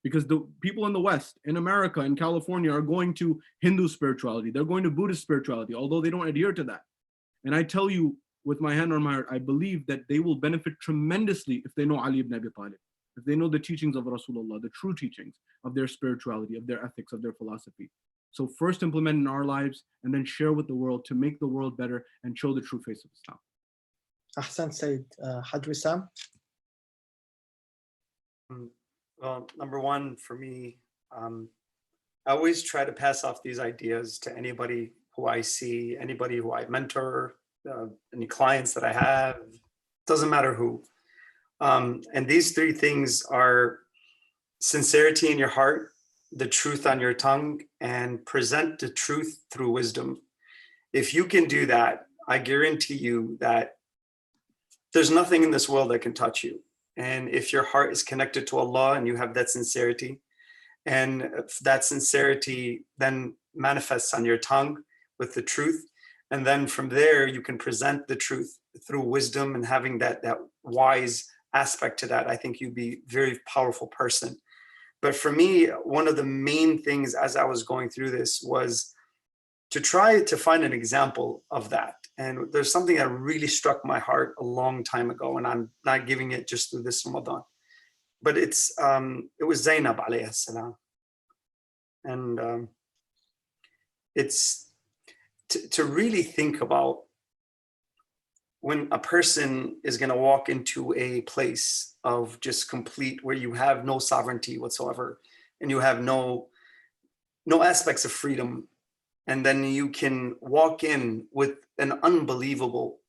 Because the people in the West, in America, in California, are going to Hindu spirituality. They're going to Buddhist spirituality, although they don't adhere to that. And I tell you, with my hand on my heart, I believe that they will benefit tremendously if they know Ali ibn Abi Talib, if they know the teachings of Rasulullah, the true teachings of their spirituality, of their ethics, of their philosophy. So first implement in our lives, and then share with the world to make the world better and show the true face of Islam. Ahsan Sayyid. Haj Wissam. Well, number one for me, I always try to pass off these ideas to anybody who I see, anybody who I mentor, any clients that I have, doesn't matter who. And these three things are sincerity in your heart, the truth on your tongue, and present the truth through wisdom. If you can do that, I guarantee you that there's nothing in this world that can touch you. And if your heart is connected to Allah and you have that sincerity, and that sincerity then manifests on your tongue with the truth, and then from there you can present the truth through wisdom and having that wise aspect to that, I think you'd be a very powerful person. But for me, one of the main things as I was going through this was to try to find an example of that. And there's something that really struck my heart a long time ago, and I'm not giving it just through this Ramadan. But it was Zainab alayhi salam. And it's to really think about when a person is going to walk into a place of just complete, where you have no sovereignty whatsoever, and you have no no aspects of freedom. And then you can walk in with an unbelievable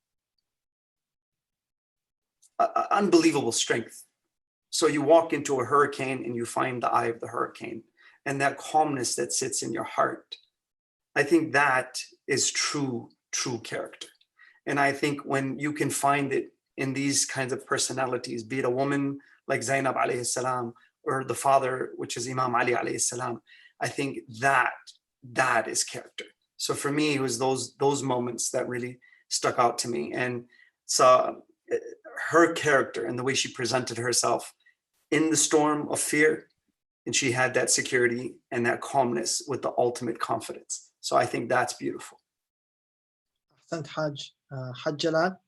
strength. So you walk into a hurricane and you find the eye of the hurricane, and that calmness that sits in your heart. I think that is true character. And I think when you can find it in these kinds of personalities, be it a woman like Zainab alayhi salam, or the father, which is Imam Ali alayhi salam, I think that is character. So for me, it was those moments that really stuck out to me. And so her character and the way she presented herself in the storm of fear, and she had that security and that calmness with the ultimate confidence. So I think that's beautiful. أحسنت حاج. Haj Jalal.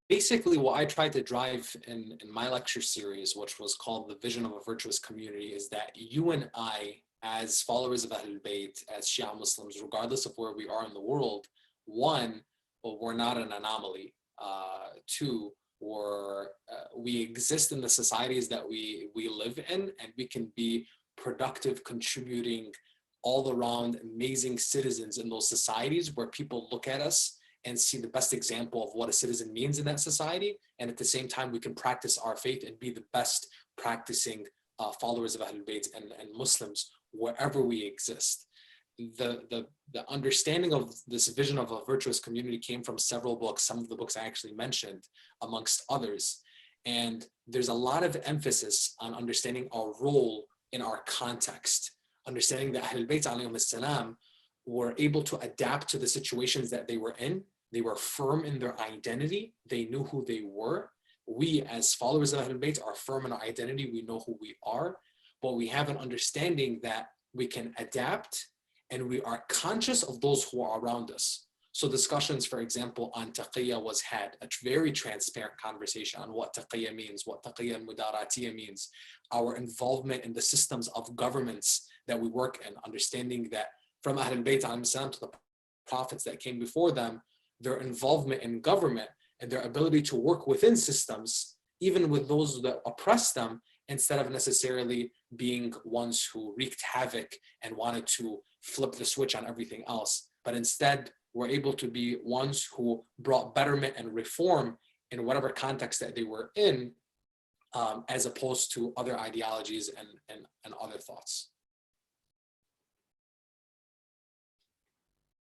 Basically, what I tried to drive in my lecture series, which was called The Vision of a Virtuous Community, is that you and I, as followers of Ahlul Bayt, as Shia Muslims, regardless of where we are in the world, one, we're not an anomaly. Two, we exist in the societies that we live in, and we can be productive, contributing, all around amazing citizens in those societies where people look at us and see the best example of what a citizen means in that society. And at the same time, we can practice our faith and be the best practicing followers of Ahlul Bayt and Muslims wherever we exist. The understanding of this vision of a virtuous community came from several books, some of the books I actually mentioned, amongst others. And there's a lot of emphasis on understanding our role in our context, understanding that Ahlul Bayt alayhim as-salam were able to adapt to the situations that they were in. They were firm in their identity. They knew who they were. We, as followers of Ahlul Bayt, are firm in our identity. We know who we are, but we have an understanding that we can adapt, and we are conscious of those who are around us. So discussions, for example, on taqiyya was had, a very transparent conversation on what taqiyya means, what taqiyya and mudaratiyya means, our involvement in the systems of governments that we work in, understanding that from Ahlul Bayt to the prophets that came before them, their involvement in government and their ability to work within systems, even with those that oppress them, instead of necessarily being ones who wreaked havoc and wanted to flip the switch on everything else, but instead were able to be ones who brought betterment and reform in whatever context that they were in, as opposed to other ideologies and other thoughts.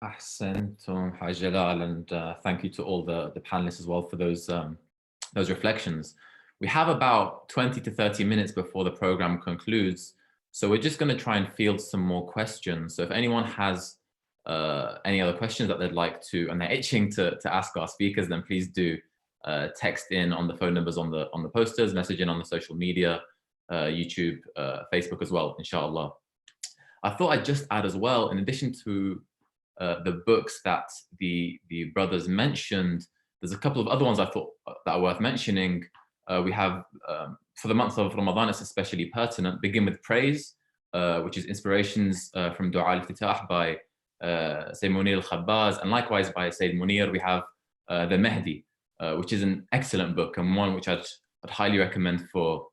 Ahsantum, Haj Jalal, and thank you to all the panelists as well for those reflections. We have about 20 to 30 minutes before the program concludes, so we're just going to try and field some more questions. So if anyone has any other questions that they'd like to, and they're itching to ask our speakers, then please do text in on the phone numbers on the posters, message in on the social media, YouTube, Facebook as well, inshallah. I thought I'd just add as well, in addition to the books that the brothers mentioned, there's a couple of other ones I thought that are worth mentioning. We have, for the month of Ramadan, it's especially pertinent, Begin with Praise, which is inspirations from Dua al-Iftitah by Sayyid Munir al-Khabbaz, and likewise by Sayyid Munir, we have the Mehdi, which is an excellent book and one which I'd highly recommend for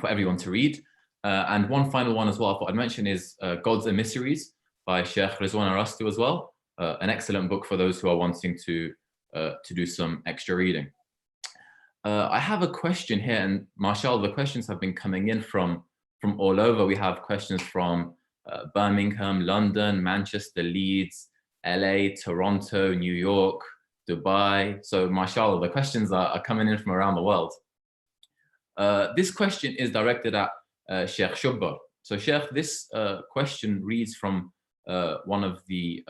everyone to read. And one final one as well I thought I'd mention is Gods Emissaries by Sheikh Rizwan Arastu as well, an excellent book for those who are wanting to do some extra reading. I have a question here, and mashallah, the questions have been coming in from all over. We have questions from Birmingham, London, Manchester, Leeds, LA, Toronto, New York, Dubai. So mashallah, the questions are coming in from around the world. This question is directed at Sheikh Shabbar. So Sheikh, this question reads from one of the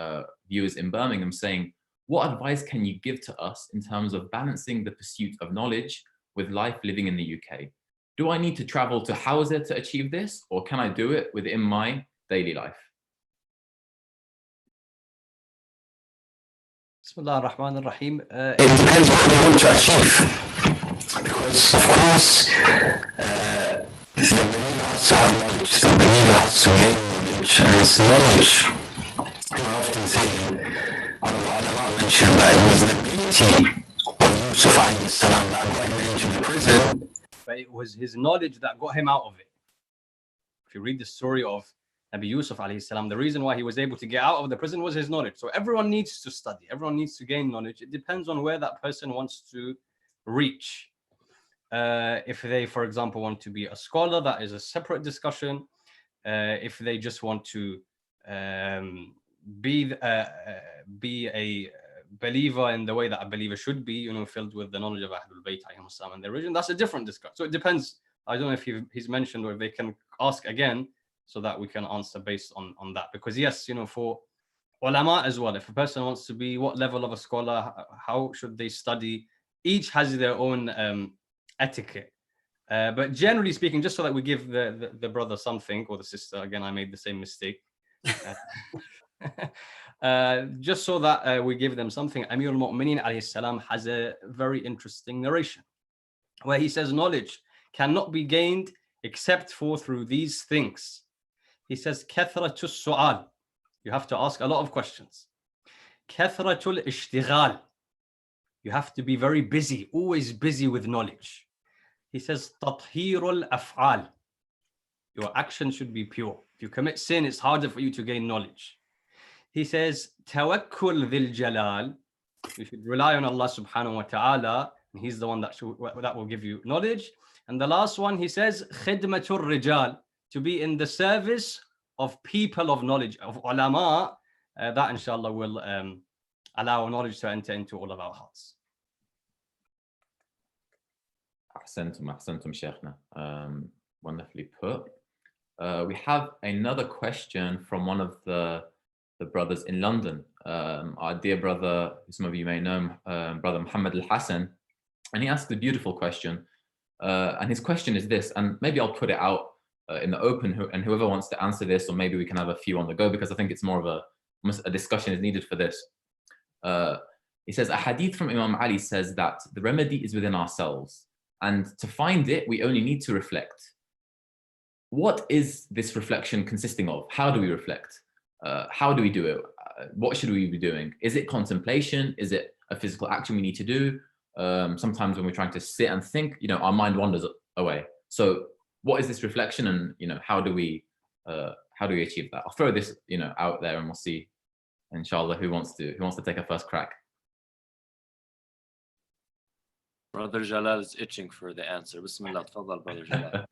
viewers in Birmingham saying, what advice can you give to us in terms of balancing the pursuit of knowledge with life living in the UK? Do I need to travel to Hawza to achieve this, or can I do it within my daily life? Bismillah ar-Rahman ar-Rahim. It depends what you want to achieve. Because, of course, the believer has to have knowledge, the believer has to gain knowledge, and it's knowledge. I often say, I mentioned that it was the beauty of Yusuf alayhi salam that got him into the prison, but it was his knowledge that got him out of it. If you read the story of Nabi Yusuf alayhi salam, the reason why he was able to get out of the prison was his knowledge. So everyone needs to study. Everyone needs to gain knowledge. It depends on where that person wants to reach. If they, for example, want to be a scholar, that is a separate discussion. If they just want to be a believer in the way that a believer should be, you know, filled with the knowledge of Ahlul Bayt and their religion, that's a different discussion. So it depends. I don't know if he's mentioned, or if they can ask again so that we can answer based on that. Because yes, you know, for ulama as well, if a person wants to be what level of a scholar, how should they study? Each has their own etiquette. But generally speaking, just so that we give the brother something, or the sister, again, I made the same mistake. Just so that we give them something, Amir al-Mu'mineen alayhi salam has a very interesting narration where he says knowledge cannot be gained except for through these things. He says kathratul su'al, you have to ask a lot of questions. Kathratul ishtighal, you have to be very busy, always busy with knowledge. He says tathhirul af'al, your action should be pure. If you commit sin, it's harder for you to gain knowledge. He says tawakkul dhil jalal, you should rely on Allah subhanahu wa ta'ala, and he's the one that will give you knowledge. And the last one, he says khidmatur rijal, to be in the service of people of knowledge, of ulama. That inshallah will allow knowledge to enter into all of our hearts. Ahsantum Sheikhna. Wonderfully put. We have another question from one of the brothers in London, our dear brother, who some of you may know, brother Muhammad al-Hassan, and he asked a beautiful question. And his question is this, and maybe I'll put it out in the open, and whoever wants to answer this, or maybe we can have a few on the go, because I think it's more of a discussion is needed for this. He says, a hadith from Imam Ali says that the remedy is within ourselves, and to find it, we only need to reflect. What is this reflection consisting of? How do we reflect? How do we do it? What should we be doing? Is it contemplation? Is it a physical action we need to do? Sometimes when we're trying to sit and think, you know, our mind wanders away. So what is this reflection, and, you know, how do we achieve that? I'll throw this, you know, out there, and we'll see, inshallah, who wants to take a first crack. Brother Jalal is itching for the answer. Bismillah, tafadhal, Brother Jalal.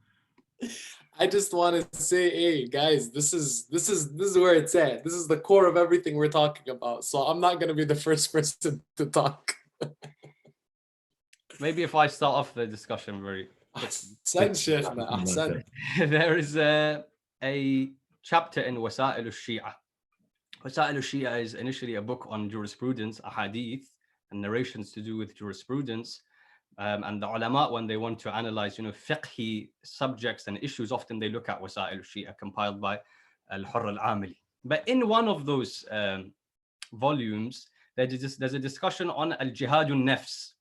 I just want to say, hey guys, this is where it's at. This is the core of everything we're talking about. So I'm not gonna be the first person to talk. Maybe if I start off the discussion very quickly. There is a chapter in Wasa'il al-Shia. Wasa'il al-Shia is initially a book on jurisprudence, ahadith, and narrations to do with jurisprudence. And the ulama, when they want to analyze, you know, fiqhi subjects and issues, often they look at Wasa'il al-Shia compiled by Al-Hurr al-Amili. But in one of those volumes, there's a discussion on al-jihadun nafs,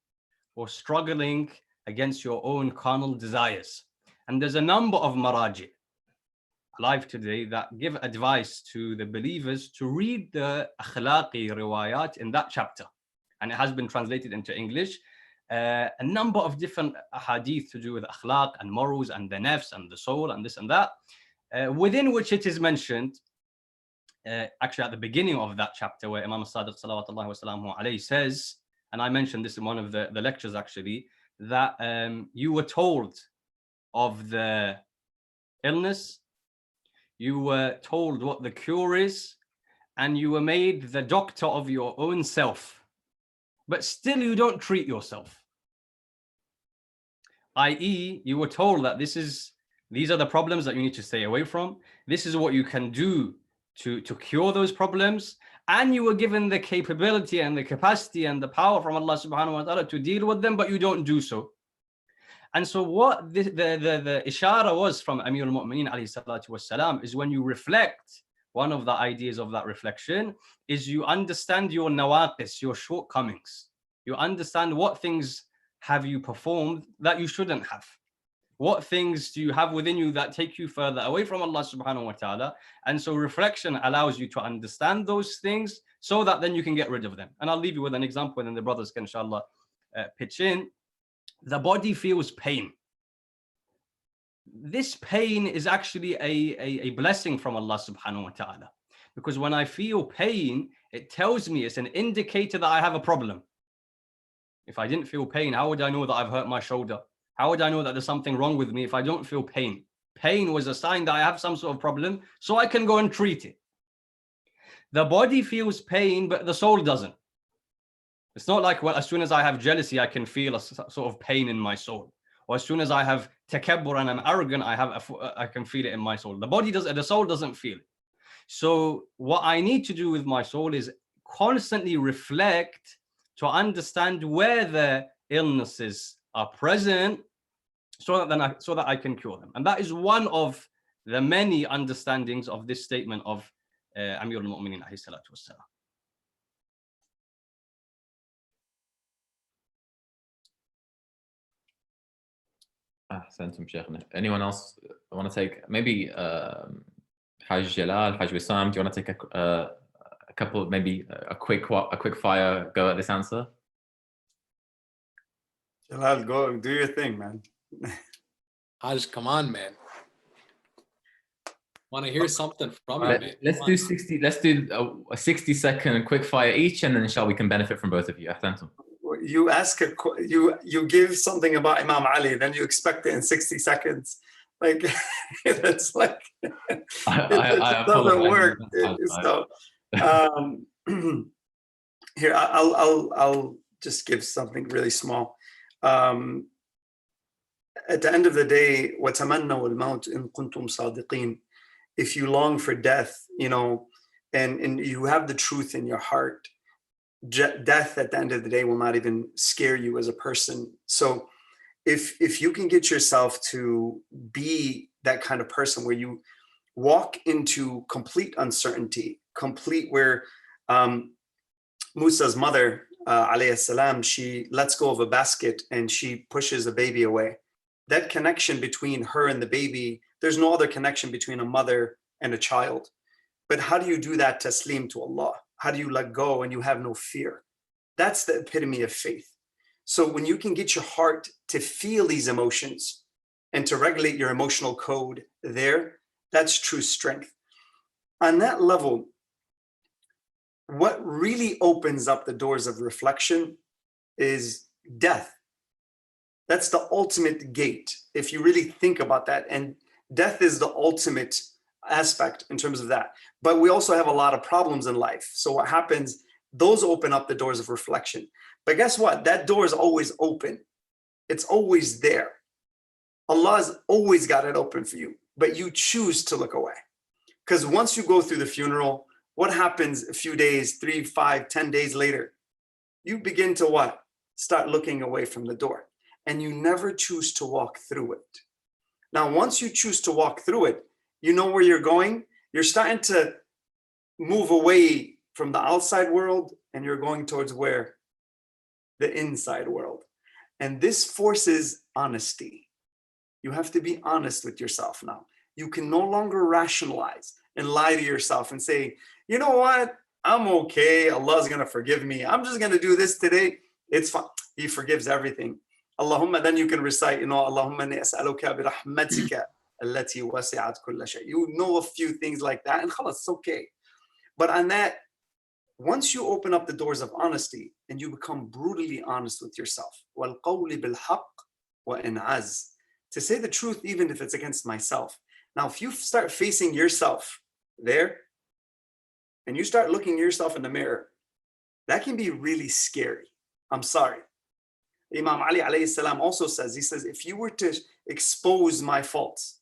or struggling against your own carnal desires. And there's a number of maraji alive today that give advice to the believers to read the akhlaqi riwayat in that chapter. And it has been translated into English. A number of different hadith to do with akhlaq and morals and the nafs and the soul and this and that, within which it is mentioned, actually at the beginning of that chapter, where Imam Sadiq salawatullahi wa salamu alayhi says, and I mentioned this in one of the lectures actually, that you were told of the illness, you were told what the cure is, and you were made the doctor of your own self, but still you don't treat yourself. I.e., you were told that these are the problems that you need to stay away from. This is what you can do to cure those problems. And you were given the capability and the capacity and the power from Allah subhanahu wa ta'ala to deal with them, but you don't do so. And so what the ishara was from Amir al-Mu'mineen alayhi salatu wassalam is, when you reflect, one of the ideas of that reflection is you understand your nawaqis, your shortcomings. You understand what things have you performed that you shouldn't have. What things do you have within you that take you further away from Allah subhanahu wa ta'ala? And so reflection allows you to understand those things so that then you can get rid of them. And I'll leave you with an example, and then the brothers can inshallah pitch in. The body feels pain. this pain is actually a blessing from Allah subhanahu wa ta'ala. Because when I feel pain, it tells me, it's an indicator that I have a problem. If I didn't feel pain, how would I know that I've hurt my shoulder? How would I know that there's something wrong with me if I don't feel pain? Pain was a sign that I have some sort of problem, so I can go and treat it. The body feels pain, but the soul doesn't. It's not like, well, as soon as I have jealousy, I can feel a sort of pain in my soul. Or as soon as I have takabbur and I'm arrogant, I can feel it in my soul. The body doesn't, the soul doesn't feel it. So what I need to do with my soul is constantly reflect to understand where the illnesses are present, so that I can cure them. And that is one of the many understandings of this statement of Amir al-Mu'minin alayhi salatu wassalam. Ahsantum, Sheikhna. Anyone else want to take, maybe Haj Jalal, Haj Wissam, do you want to take a couple, maybe a quick fire go at this answer? Jalal, go do your thing, man. Haj, come on, man. Want to hear something from you, man. Let's do 60. Let's do a 60-second quick fire each, and then inshallah we can benefit from both of you. Ahsantum. You ask you give something about Imam Ali, then you expect it in 60 seconds. Like that's like it doesn't work. So here I'll just give something really small. At the end of the day, وَتَمَنَّوُا الْمَوْتِ إِن كُنْتُمْ صَادِقِينَ. If you long for death, you know, and you have the truth in your heart, death at the end of the day will not even scare you as a person. So if you can get yourself to be that kind of person where you walk into complete uncertainty, complete where Musa's mother, alayhi salam, she lets go of a basket and she pushes a baby away. That connection between her and the baby, there's no other connection between a mother and a child. But how do you do that taslim to Allah? How do you let go and you have no fear? That's the epitome of faith. So when you can get your heart to feel these emotions and to regulate your emotional code there, that's true strength. On that level, what really opens up the doors of reflection is death. That's the ultimate gate, if you really think about that. And death is the ultimate aspect in terms of that. But we also have a lot of problems in life. So what happens, those open up the doors of reflection. But guess what? That door is always open. It's always there. Allah's always got it open for you, but you choose to look away. Because once you go through the funeral, what happens a few days, 3, 5, 10 days later? You begin to what? Start looking away from the door. And you never choose to walk through it. Now, once you choose to walk through it, you know where you're going. You're starting to move away from the outside world and you're going towards where? The inside world. And this forces honesty. You have to be honest with yourself now. You can no longer rationalize and lie to yourself and say, you know what? I'm okay. Allah's going to forgive me. I'm just going to do this today. It's fine. He forgives everything. Allahumma, then you can recite, you know, Allahumma inni as'aluka bi rahmatika allati wasi'at kulla shay. You know a few things like that and khalas, it's okay. But on that, once you open up the doors of honesty and you become brutally honest with yourself, wal qawli bil haqq wa in az, to say the truth even if it's against myself. Now, if you start facing yourself there and you start looking yourself in the mirror, that can be really scary. I'm sorry. Imam Ali alayhi salam also says, he says, if you were to expose my faults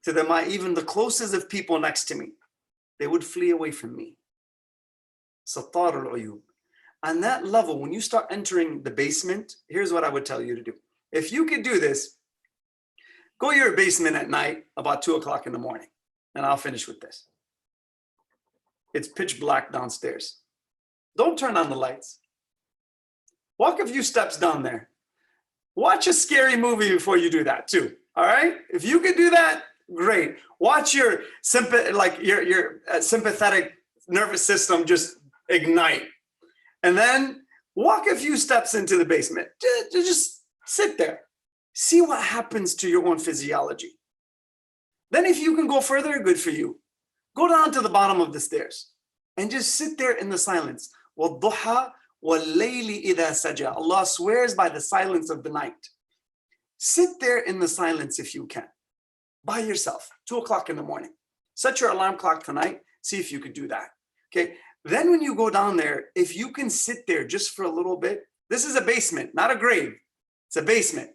to even the closest of people next to me, they would flee away from me. Sattar al-uyub. On that level, when you start entering the basement, here's what I would tell you to do. If you could do this, go to your basement at night about 2 o'clock in the morning, and I'll finish with this. It's pitch black downstairs. Don't turn on the lights. Walk a few steps down there. Watch a scary movie before you do that too. All right? If you could do that, great. Watch your sympathetic nervous system just ignite. And then walk a few steps into the basement. Just sit there. See what happens to your own physiology. Then if you can go further, good for you. Go down to the bottom of the stairs and just sit there in the silence. وَالضُّحَى وَاللَّيْلِ إِذَا سَجَى. Allah swears by the silence of the night. Sit there in the silence if you can, by yourself, 2 o'clock in the morning. Set your alarm clock tonight, see if you could do that. Okay. Then when you go down there, if you can sit there just for a little bit, this is a basement, not a grave. It's a basement.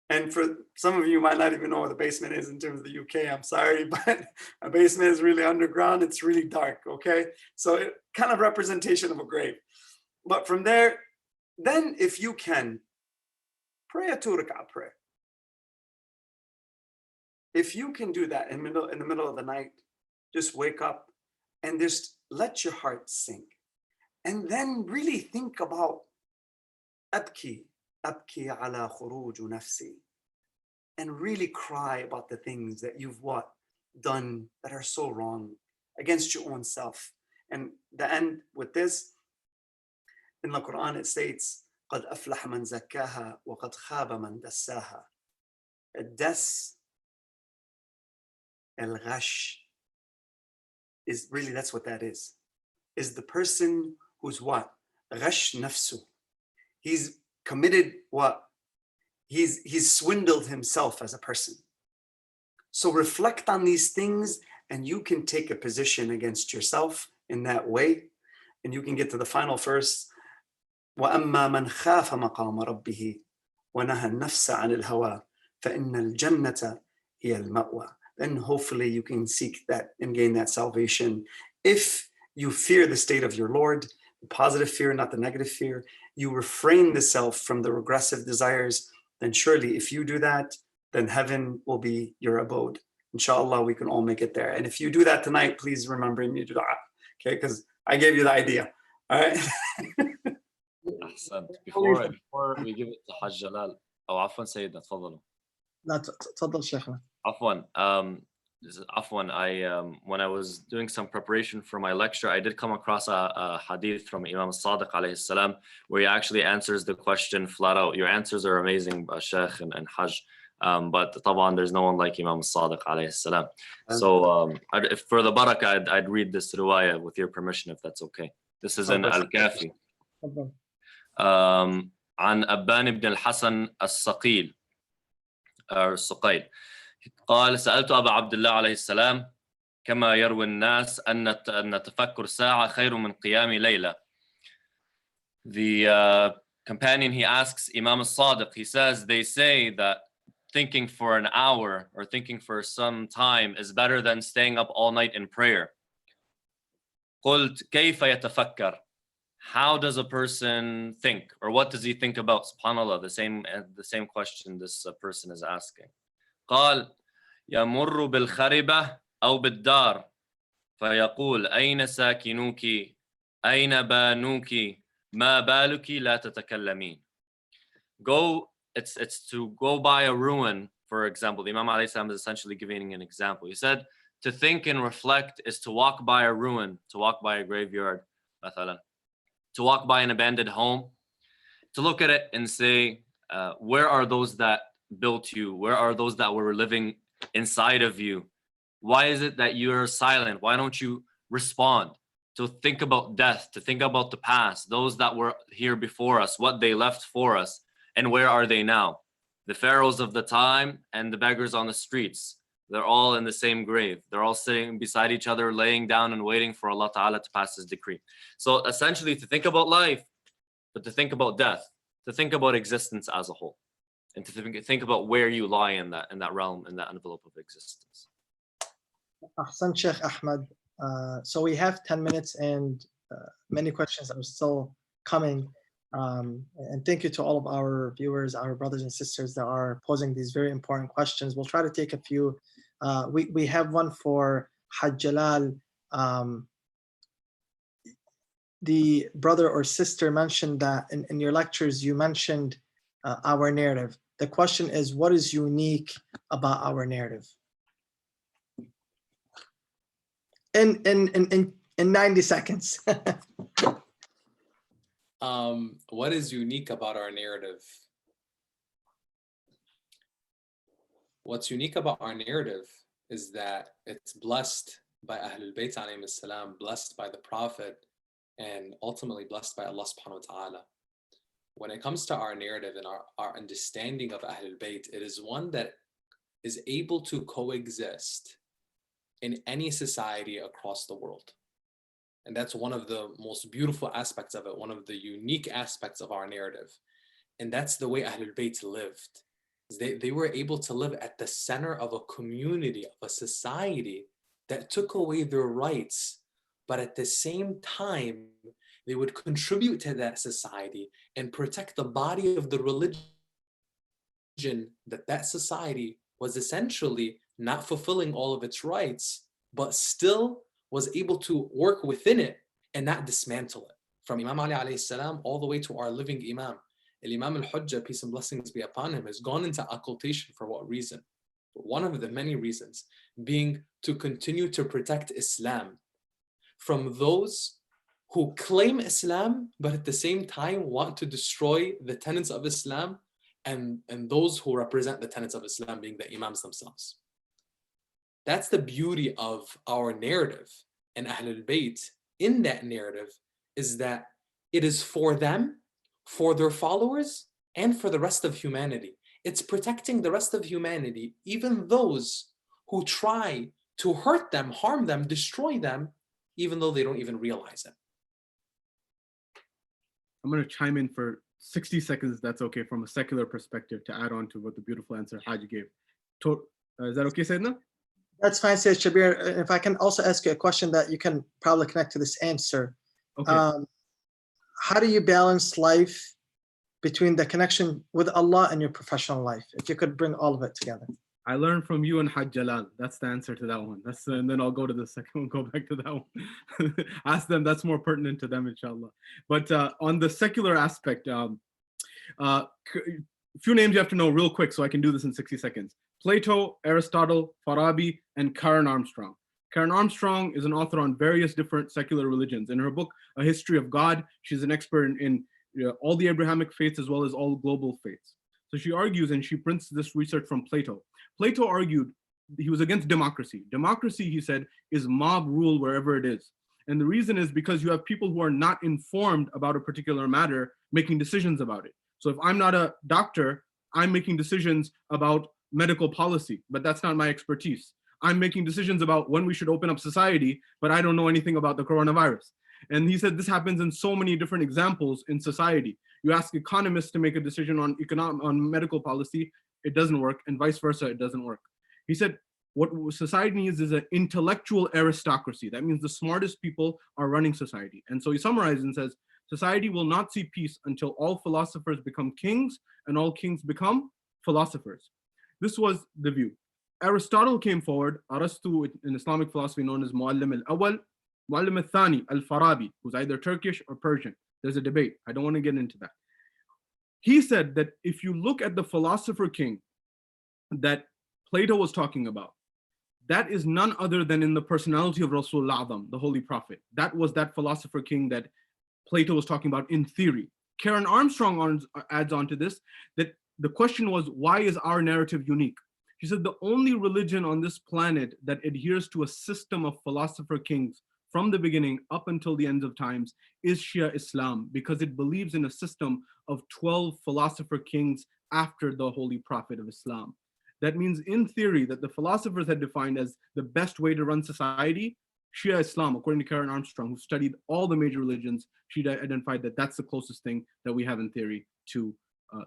And for some of you might not even know what a basement is in terms of the UK, I'm sorry, but a basement is really underground. It's really dark, okay? So it kind of representation of a grave. But from there, then if you can, pray a 2 rak'ah prayer. If you can do that in the middle of the night, just wake up and just let your heart sink. And then really think about أبكي على خروج نفسي, and really cry about the things that you've done that are so wrong against your own self. And the end with this, in the Quran it states, قد أفلح من زكاها وقد خاب من دساها. الدس, الغش, is really, that's what that is the person who's what? غش نفسه. He's committed what? He's swindled himself as a person. So reflect on these things and you can take a position against yourself in that way. And you can get to the final verse. وَأَمَّا مَنْ خَافَ مَقَامَ رَبِّهِ وَنَهَى النَّفْسَ عَنِ الْهَوَى فَإِنَّ الْجَنَّةَ هِيَ الْمَأْوَى. Then hopefully you can seek that and gain that salvation. If you fear the state of your Lord, the positive fear, not the negative fear, you refrain the self from the regressive desires, then surely if you do that, then heaven will be your abode. Inshallah, we can all make it there. And if you do that tonight, please remember me to dua, okay? Because I gave you the idea, all right? Before we give it to Hajj Jalal, عفوا سيدنا تفضلوا. لا تفضل شيخنا. Afwan, when I was doing some preparation for my lecture, I did come across a hadith from Imam Sadiq alayhi salam, where he actually answers the question flat out. Your answers are amazing, Sheikh and Hajj. But طبعا there's no one like Imam Sadiq alayhi salam. So for the barakah, I'd read this riwayah with your permission, if that's okay. This is in Al-Kafi. عن أبان بن الحسن الصقيل الصقيل قال سألت أبا عبد الله عليه السلام كما يروي الناس أن تفكر ساعة خير من قيام ليلة. The companion, he asks Imam al-Sadiq, he says, they say that thinking for an hour or thinking for some time is better than staying up all night in prayer. قلت كيف يتفكر? How does a person think, or what does he think about? SubhanAllah, the same question this person is asking. قال يمر بالخربة أو بالدار فيقول أين ساكنوك أين بانوك ما بالك لا تتكلمين. It's to go by a ruin, for example. The Imam alayhi salam is essentially giving an example. He said to think and reflect is to walk by a ruin, to walk by a graveyard, مثلا. To walk by an abandoned home, to look at it and say, where are those that built you? Where are those that were living inside of you? Why is it that you're silent? Why don't you respond? To think about death, to think about the past, those that were here before us, what they left for us, and where are they now? The pharaohs of the time and the beggars on the streets, they're all in the same grave. They're all sitting beside each other, laying down and waiting for Allah Ta'ala to pass His decree. So essentially to think about life, but to think about death, to think about existence as a whole, and to think about where you lie in that realm, in that envelope of existence. Ahsan Sheikh Ahmed. So we have 10 minutes and many questions are still coming. And thank you to all of our viewers, our brothers and sisters that are posing these very important questions. We'll try to take a few. We have one for Hajj Jalal. The brother or sister mentioned that in your lectures, you mentioned our narrative. The question is, what is unique about our narrative? In 90 seconds. What is unique about our narrative? What's unique about our narrative is that it's blessed by Ahlul Bayt alayhim salam, blessed by the Prophet, and ultimately blessed by Allah subhanahu wa ta'ala. When it comes to our narrative and our understanding of Ahlul Bayt, it is one that is able to coexist in any society across the world. And that's one of the most beautiful aspects of it, one of the unique aspects of our narrative. And that's the way Ahlul Bayt lived. They were able to live at the center of a community, of a society that took away their rights, but at the same time, they would contribute to that society and protect the body of the religion that society was essentially not fulfilling all of its rights, but still was able to work within it and not dismantle it. From Imam Ali alayhi salam all the way to our living Imam. Imam al-Hujjah, peace and blessings be upon him, has gone into occultation for what reason? One of the many reasons being to continue to protect Islam from those who claim Islam, but at the same time want to destroy the tenets of Islam and those who represent the tenets of Islam, being the Imams themselves. That's the beauty of our narrative. And Ahlul Bayt, in that narrative, is that it is for them, for their followers, and for the rest of humanity. It's protecting the rest of humanity, even those who try to hurt them, harm them, destroy them, even though they don't even realize it. I'm going to chime in for 60 seconds, that's okay, from a secular perspective, to add on to what the beautiful answer Haji gave. Is that okay, Sayyidina? That's fine, says Shabeer. If I can also ask you a question that you can probably connect to this answer. Okay. How do you balance life between the connection with Allah and your professional life? If you could bring all of it together. I learned from you and Hajj Jalal. That's the answer to that one. And then I'll go to the second one, go back to that one. Ask them, that's more pertinent to them, inshallah. But on the secular aspect, a few names you have to know real quick so I can do this in 60 seconds. Plato, Aristotle, Farabi, and Karen Armstrong. Karen Armstrong is an author on various different secular religions. In her book, A History of God, she's an expert in all the Abrahamic faiths as well as all global faiths. So she argues, and she prints this research from Plato. Plato argued he was against democracy. Democracy, he said, is mob rule wherever it is. And the reason is because you have people who are not informed about a particular matter making decisions about it. So if I'm not a doctor, I'm making decisions about medical policy, but that's not my expertise. I'm making decisions about when we should open up society, but I don't know anything about the coronavirus. And he said this happens in so many different examples in society. You ask economists to make a decision on medical policy, it doesn't work, and vice versa, it doesn't work. He said what society needs is an intellectual aristocracy. That means the smartest people are running society. And so he summarizes and says, society will not see peace until all philosophers become kings and all kings become philosophers. This was the view. Aristotle came forward, Arastu in Islamic philosophy known as Muallim al-Awwal, Muallim al-Thani, al-Farabi, who's either Turkish or Persian. There's a debate. I don't want to get into that. He said that if you look at the philosopher king that Plato was talking about, that is none other than in the personality of Rasulullah, the Holy Prophet. That was that philosopher king that Plato was talking about in theory. Karen Armstrong adds on to this, that the question was, why is our narrative unique? She said the only religion on this planet that adheres to a system of philosopher kings from the beginning up until the end of times is Shia Islam, because it believes in a system of 12 philosopher kings after the Holy Prophet of Islam. That means in theory that the philosophers had defined as the best way to run society, Shia Islam, according to Karen Armstrong, who studied all the major religions, she identified that that's the closest thing that we have in theory to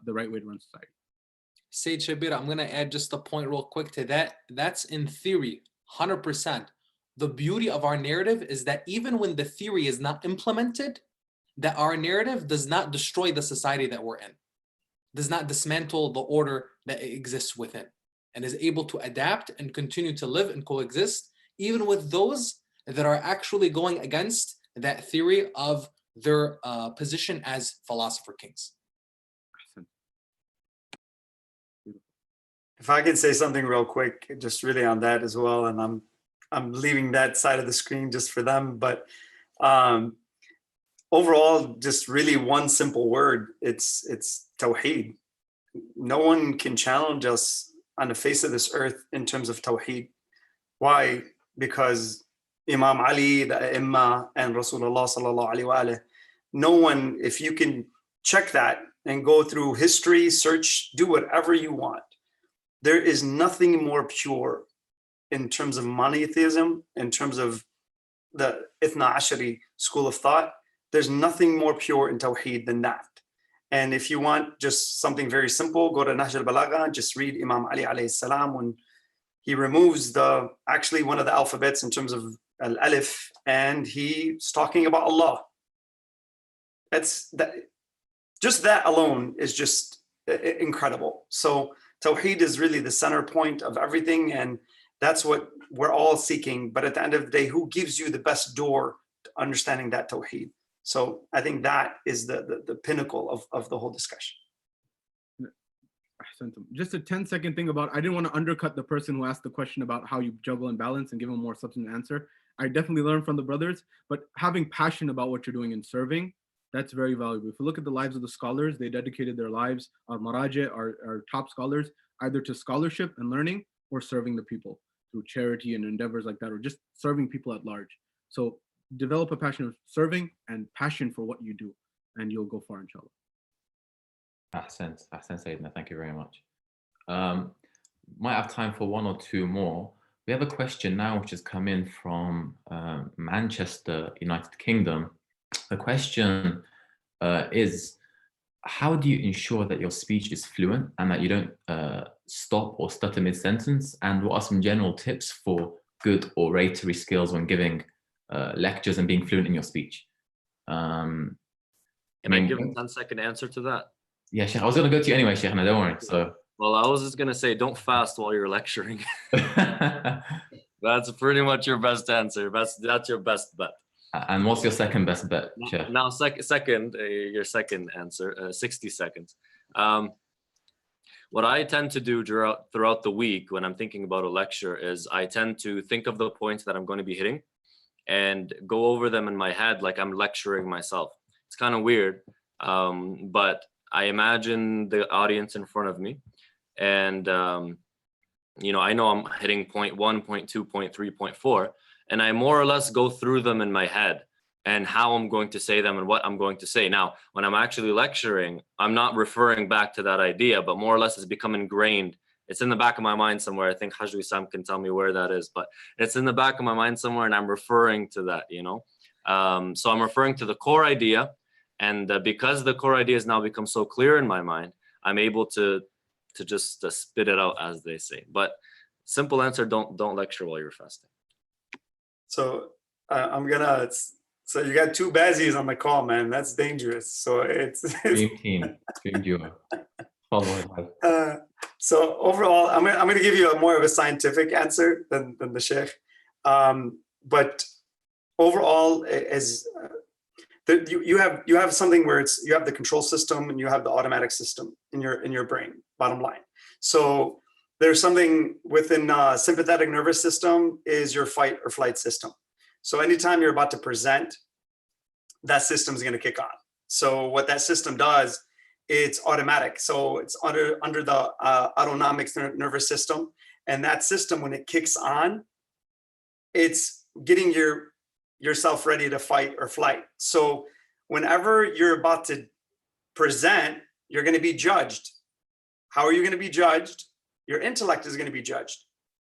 the right way to run society. Sayyid Shabeer, I'm going to add just a point real quick to that. That's in theory, 100%. The beauty of our narrative is that even when the theory is not implemented, that our narrative does not destroy the society that we're in, does not dismantle the order that exists within, and is able to adapt and continue to live and coexist, even with those that are actually going against that theory of their position as philosopher kings. If I could say something real quick, just really on that as well, and I'm leaving that side of the screen just for them, but overall, just really one simple word, it's Tawheed. No one can challenge us on the face of this earth in terms of Tawheed. Why? Because Imam Ali, the Imam, and Rasulullah sallallahu alaihi wa alihi, no one, if you can check that and go through history, search, do whatever you want, there is nothing more pure in terms of monotheism, in terms of the Ithna Ashari school of thought. There's nothing more pure in Tawheed than that. And if you want just something very simple, go to Nahj al-Balagha, just read Imam Ali alayhi salam when he removes actually one of the alphabets in terms of al-alif, and he's talking about Allah. Just that alone is just incredible. So Tawheed is really the center point of everything, and that's what we're all seeking. But at the end of the day, who gives you the best door to understanding that Tawheed? So I think that is the pinnacle of the whole discussion. Just a 10-second thing about, I didn't want to undercut the person who asked the question about how you juggle and balance and give him a more substantive answer. I definitely learned from the brothers, but having passion about what you're doing in serving, that's very valuable. If you look at the lives of the scholars, they dedicated their lives, our maraja, our top scholars, either to scholarship and learning or serving the people through charity and endeavors like that, or just serving people at large. So develop a passion of serving and passion for what you do, and you'll go far, inshallah. Ahsan, Sayyidina, thank you very much. Might have time for one or two more. We have a question now which has come in from Manchester, United Kingdom. The question is, how do you ensure that your speech is fluent and that you don't stop or stutter mid-sentence? And what are some general tips for good oratory skills when giving lectures and being fluent in your speech? Can I give a 10-second answer to that? Yeah, Sheikh, I was going to go to you anyway, Sheikh, no, don't worry. So, well, I was just going to say, don't fast while you're lecturing. That's pretty much your best answer. That's your best bet. And what's your second best bet, Sheikh? Now, your second answer, 60 seconds. What I tend to do throughout the week when I'm thinking about a lecture is I tend to think of the points that I'm going to be hitting and go over them in my head like I'm lecturing myself. It's kind of weird, but I imagine the audience in front of me, and you know, I know I'm hitting point 1, point 2, point 3, point 4, and I more or less go through them in my head and how I'm going to say them and what I'm going to say. Now, when I'm actually lecturing, I'm not referring back to that idea, but more or less it's become ingrained. It's in the back of my mind somewhere. I think Hajj Wissam can tell me where that is, but it's in the back of my mind somewhere, and I'm referring to that, you know. So I'm referring to the core idea, and because the core idea has now become so clear in my mind, I'm able to just spit it out, as they say. But simple answer: don't lecture while you're fasting. So so you got two Bazzis on the call, man. That's dangerous. So it's dream team, dream duo. So overall, I'm gonna give you more of a scientific answer than the Sheikh. But overall, you have something where you have the control system and you have the automatic system in your brain. Bottom line. So there's something within sympathetic nervous system is your fight or flight system. So anytime you're about to present, that system is going to kick on. So what that system does, it's automatic. So it's under the autonomic nervous system, and that system, when it kicks on, it's getting yourself ready to fight or flight. So whenever you're about to present, you're going to be judged. How are you going to be judged? Your intellect is going to be judged.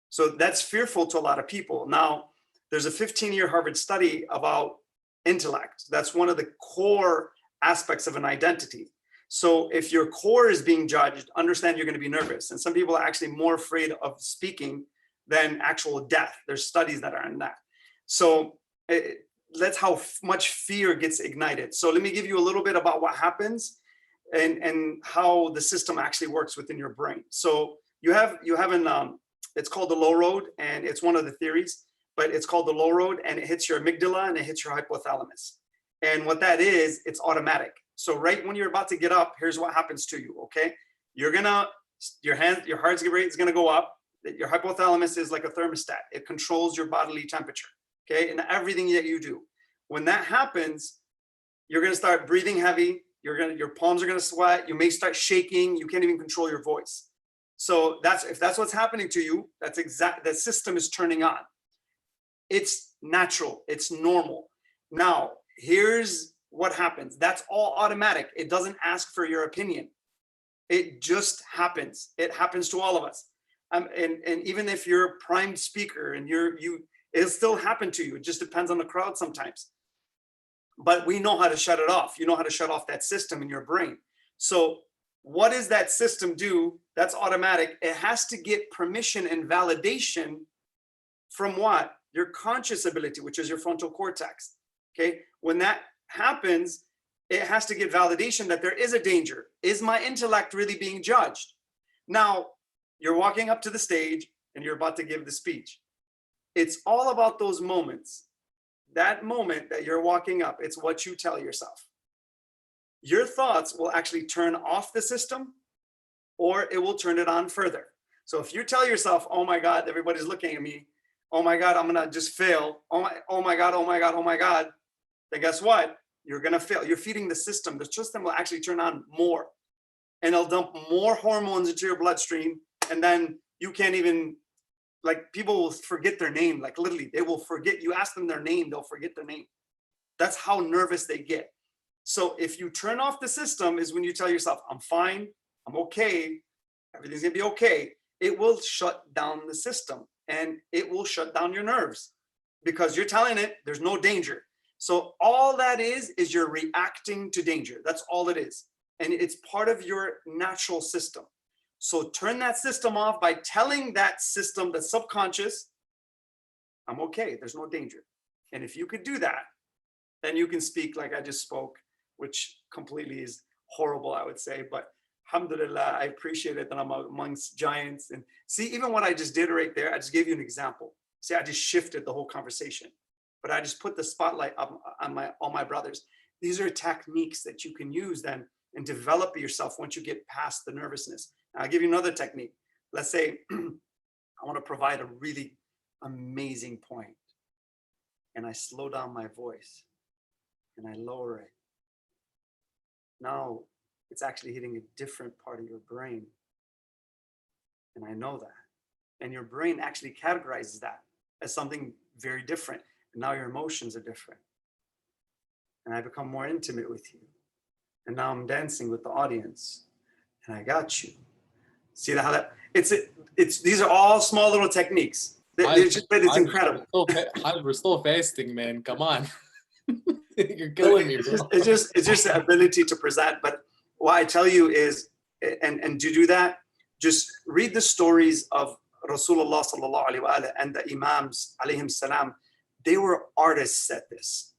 So that's fearful to a lot of people. Now, there's a 15-year Harvard study about intellect. That's one of the core aspects of an identity. So if your core is being judged, understand you're going to be nervous. And some people are actually more afraid of speaking than actual death. There's studies that are on that. So that's how much fear gets ignited. So let me give you a little bit about what happens and how the system actually works within your brain. So you have it's called the low road, and it's one of the theories, but it's called the low road, and it hits your amygdala and it hits your hypothalamus. And what that is, it's automatic. So right when you're about to get up, here's what happens to you, okay? Your heart rate is gonna go up. Your hypothalamus is like a thermostat. It controls your bodily temperature, okay? And everything that you do. When that happens, you're gonna start breathing heavy. Your palms are gonna sweat. You may start shaking. You can't even control your voice. So if that's what's happening to you, that's the system is turning on. It's natural, it's normal. Now, here's what happens. That's all automatic. It doesn't ask for your opinion. It just happens. It happens to all of us. And even if you're a primed speaker and it'll still happen to you. It just depends on the crowd sometimes. But we know how to shut it off. You know how to shut off that system in your brain. So what does that system do? That's automatic. It has to get permission and validation from what? Your conscious ability, which is your frontal cortex. Okay. When that happens, it has to get validation that there is a danger. Is my intellect really being judged? Now, you're walking up to the stage and you're about to give the speech. It's all about those moments. That moment that you're walking up, it's what you tell yourself. Your thoughts will actually turn off the system or it will turn it on further. So if you tell yourself, oh my God, everybody's looking at me. Oh my God, I'm gonna just fail. Oh my God, oh my God, oh my God. Then guess what? You're gonna fail. You're feeding the system. The system will actually turn on more and it'll dump more hormones into your bloodstream. And then you can't even, like, people will forget their name. Like literally, they will forget. You ask them their name, they'll forget their name. That's how nervous they get. So if you turn off the system is when you tell yourself, I'm fine, I'm okay, everything's gonna be okay. It will shut down the system and it will shut down your nerves because you're telling it there's no danger. So all that is you're reacting to danger. That's all it is. And it's part of your natural system. So turn that system off by telling that system, the subconscious, I'm okay, there's no danger. And if you could do that, then you can speak like I just spoke, which completely is horrible, I would say. But alhamdulillah, I appreciate it that I'm amongst giants. And see, even what I just did right there, I just gave you an example. See, I just shifted the whole conversation, but I just put the spotlight up on all my brothers. These are techniques that you can use then and develop yourself once you get past the nervousness. I'll give you another technique. Let's say I want to provide a really amazing point and I slow down my voice and I lower it. Now it's actually hitting a different part of your brain. And I know that. And your brain actually categorizes that as something very different. And now your emotions are different. And I become more intimate with you. And now I'm dancing with the audience and I got you. See how that it's these are all small little techniques. But it's incredible. We're still fasting, man. Come on. You're killing me, bro. It's just the ability to present. But what I tell you is, and to do that, just read the stories of Rasulullah sallallahu alaihi wasallam and the Imams alayhim salam. They were artists at this.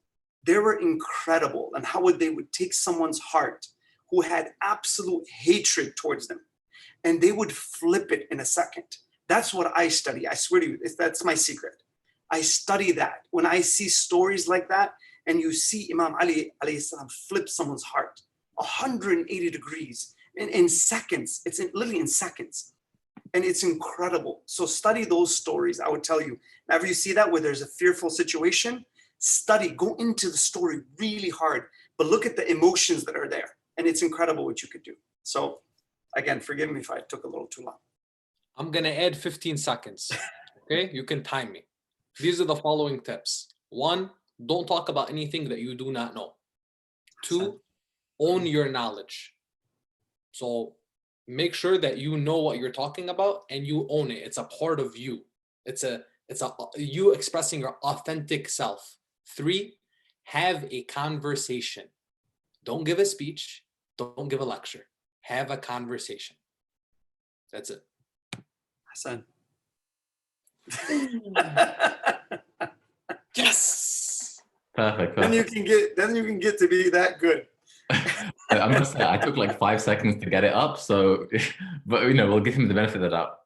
They were incredible. And how they would take someone's heart who had absolute hatred towards them, and they would flip it in a second. That's what I study. I swear to you, that's my secret. I study that. When I see stories like that, and you see Imam Ali alayhi salam flip someone's heart 180 degrees in seconds. It's literally in seconds. And it's incredible. So study those stories. I would tell you, whenever you see that where there's a fearful situation, study, go into the story really hard, but look at the emotions that are there. And it's incredible what you could do. So again, forgive me if I took a little too long. I'm going to add 15 seconds. Okay, you can time me. These are the following tips. 1, don't talk about anything that you do not know. 2, own your knowledge. So make sure that you know what you're talking about and you own it. It's a part of you. It's you expressing your authentic self. 3, have a conversation. Don't give a speech. Don't give a lecture. Have a conversation. That's it. Hassan. Yes. Perfect. Then you can get to be that good. I must say, I took like 5 seconds to get it up. So, but we'll give him the benefit of the doubt.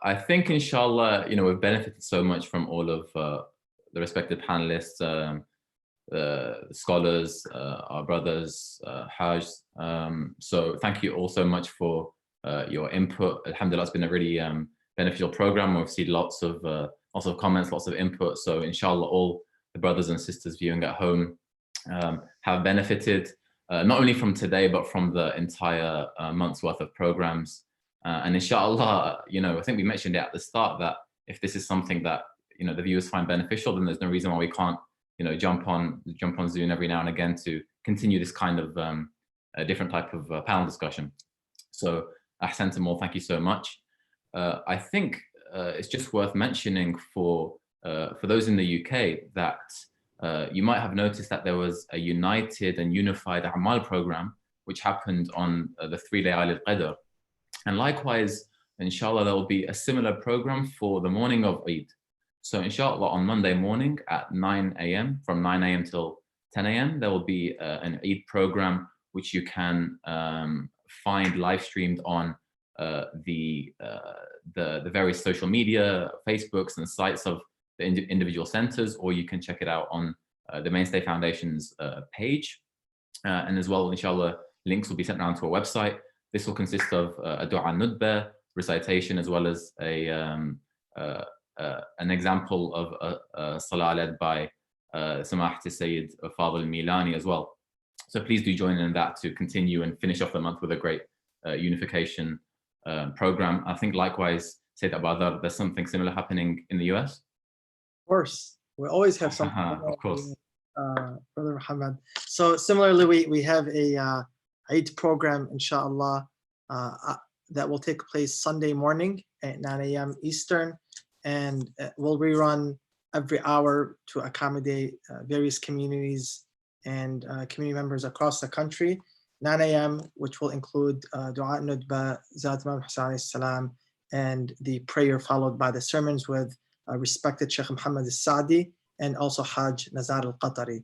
I think, inshallah, we've benefited so much from all of the respective panelists, the scholars, our brothers, Hajj. So thank you all so much for your input. Alhamdulillah, it's been a really beneficial program. We've seen lots of comments, lots of input. So inshallah, all the brothers and sisters viewing at home have benefited. not only from today, but from the entire month's worth of programs. And inshallah, I think we mentioned it at the start that if this is something that, the viewers find beneficial, then there's no reason why we can't, jump on Zoom every now and again to continue this kind of a different type of panel discussion. So Ahsantum all, thank you so much. I think it's just worth mentioning for those in the UK that you might have noticed that there was a united and unified Amal program which happened on the 3 Layal al-Qadr. And likewise, inshallah, there will be a similar program for the morning of Eid. So inshallah, on Monday morning at 9 a.m., from 9 a.m. till 10 a.m., there will be an Eid program which you can find live streamed on the various social media, Facebooks and sites of the individual centers, or you can check it out on the Mainstay Foundation's page. And as well, inshallah, links will be sent around to our website. This will consist of a dua nudba recitation, as well as an example of a salah led by Samahat Sayyid Fadl Milani as well. So please do join in that to continue and finish off the month with a great unification program. I think likewise, Sayyid Abathar, there's something similar happening in the US? Of course, we always have something. Of course. Brother Muhammad. So similarly, we have a Eid program, inshallah, that will take place Sunday morning at 9 a.m. Eastern, and will rerun every hour to accommodate various communities and community members across the country. 9 a.m., which will include Dua Nudba, Zat Imam Hussain alayhi salam, and the prayer followed by the sermons with respected Sheikh Muhammad al-Sa'di and also Hajj Nazar al-Qatari.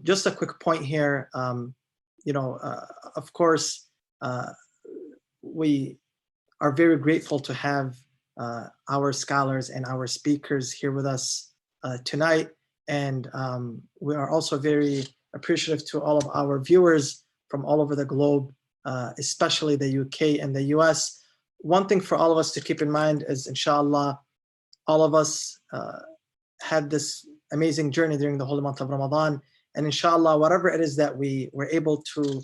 Just a quick point here, of course, we are very grateful to have our scholars and our speakers here with us tonight. And we are also very appreciative to all of our viewers from all over the globe, especially the UK and the US. One thing for all of us to keep in mind is, inshallah, all of us had this amazing journey during the holy month of Ramadan. And inshallah, whatever it is that we were able to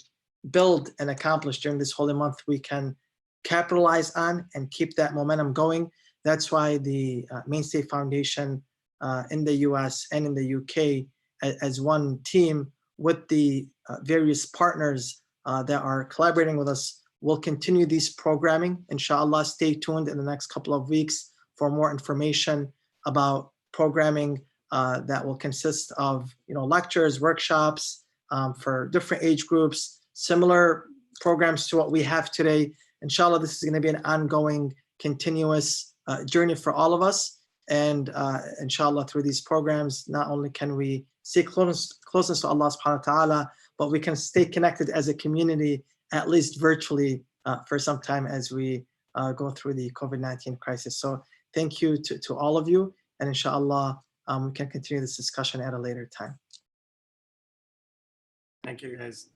build and accomplish during this holy month, we can capitalize on and keep that momentum going. That's why the Mainstay Foundation in the US and in the UK as one team with the various partners that are collaborating with us will continue these programming. Inshallah, stay tuned in the next couple of weeks for more information about programming that will consist of lectures, workshops for different age groups, similar programs to what we have today. Inshallah, this is going to be an ongoing, continuous journey for all of us. And inshallah, through these programs, not only can we seek closeness to Allah subhanahu wa ta'ala, but we can stay connected as a community, at least virtually, for some time as we go through the COVID-19 crisis. So thank you to all of you. And inshallah, we can continue this discussion at a later time. Thank you, guys.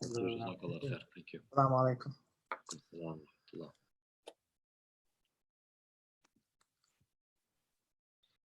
Jazakallah khair. Thank you. Assalamu alaikum. Assalamu alaikum.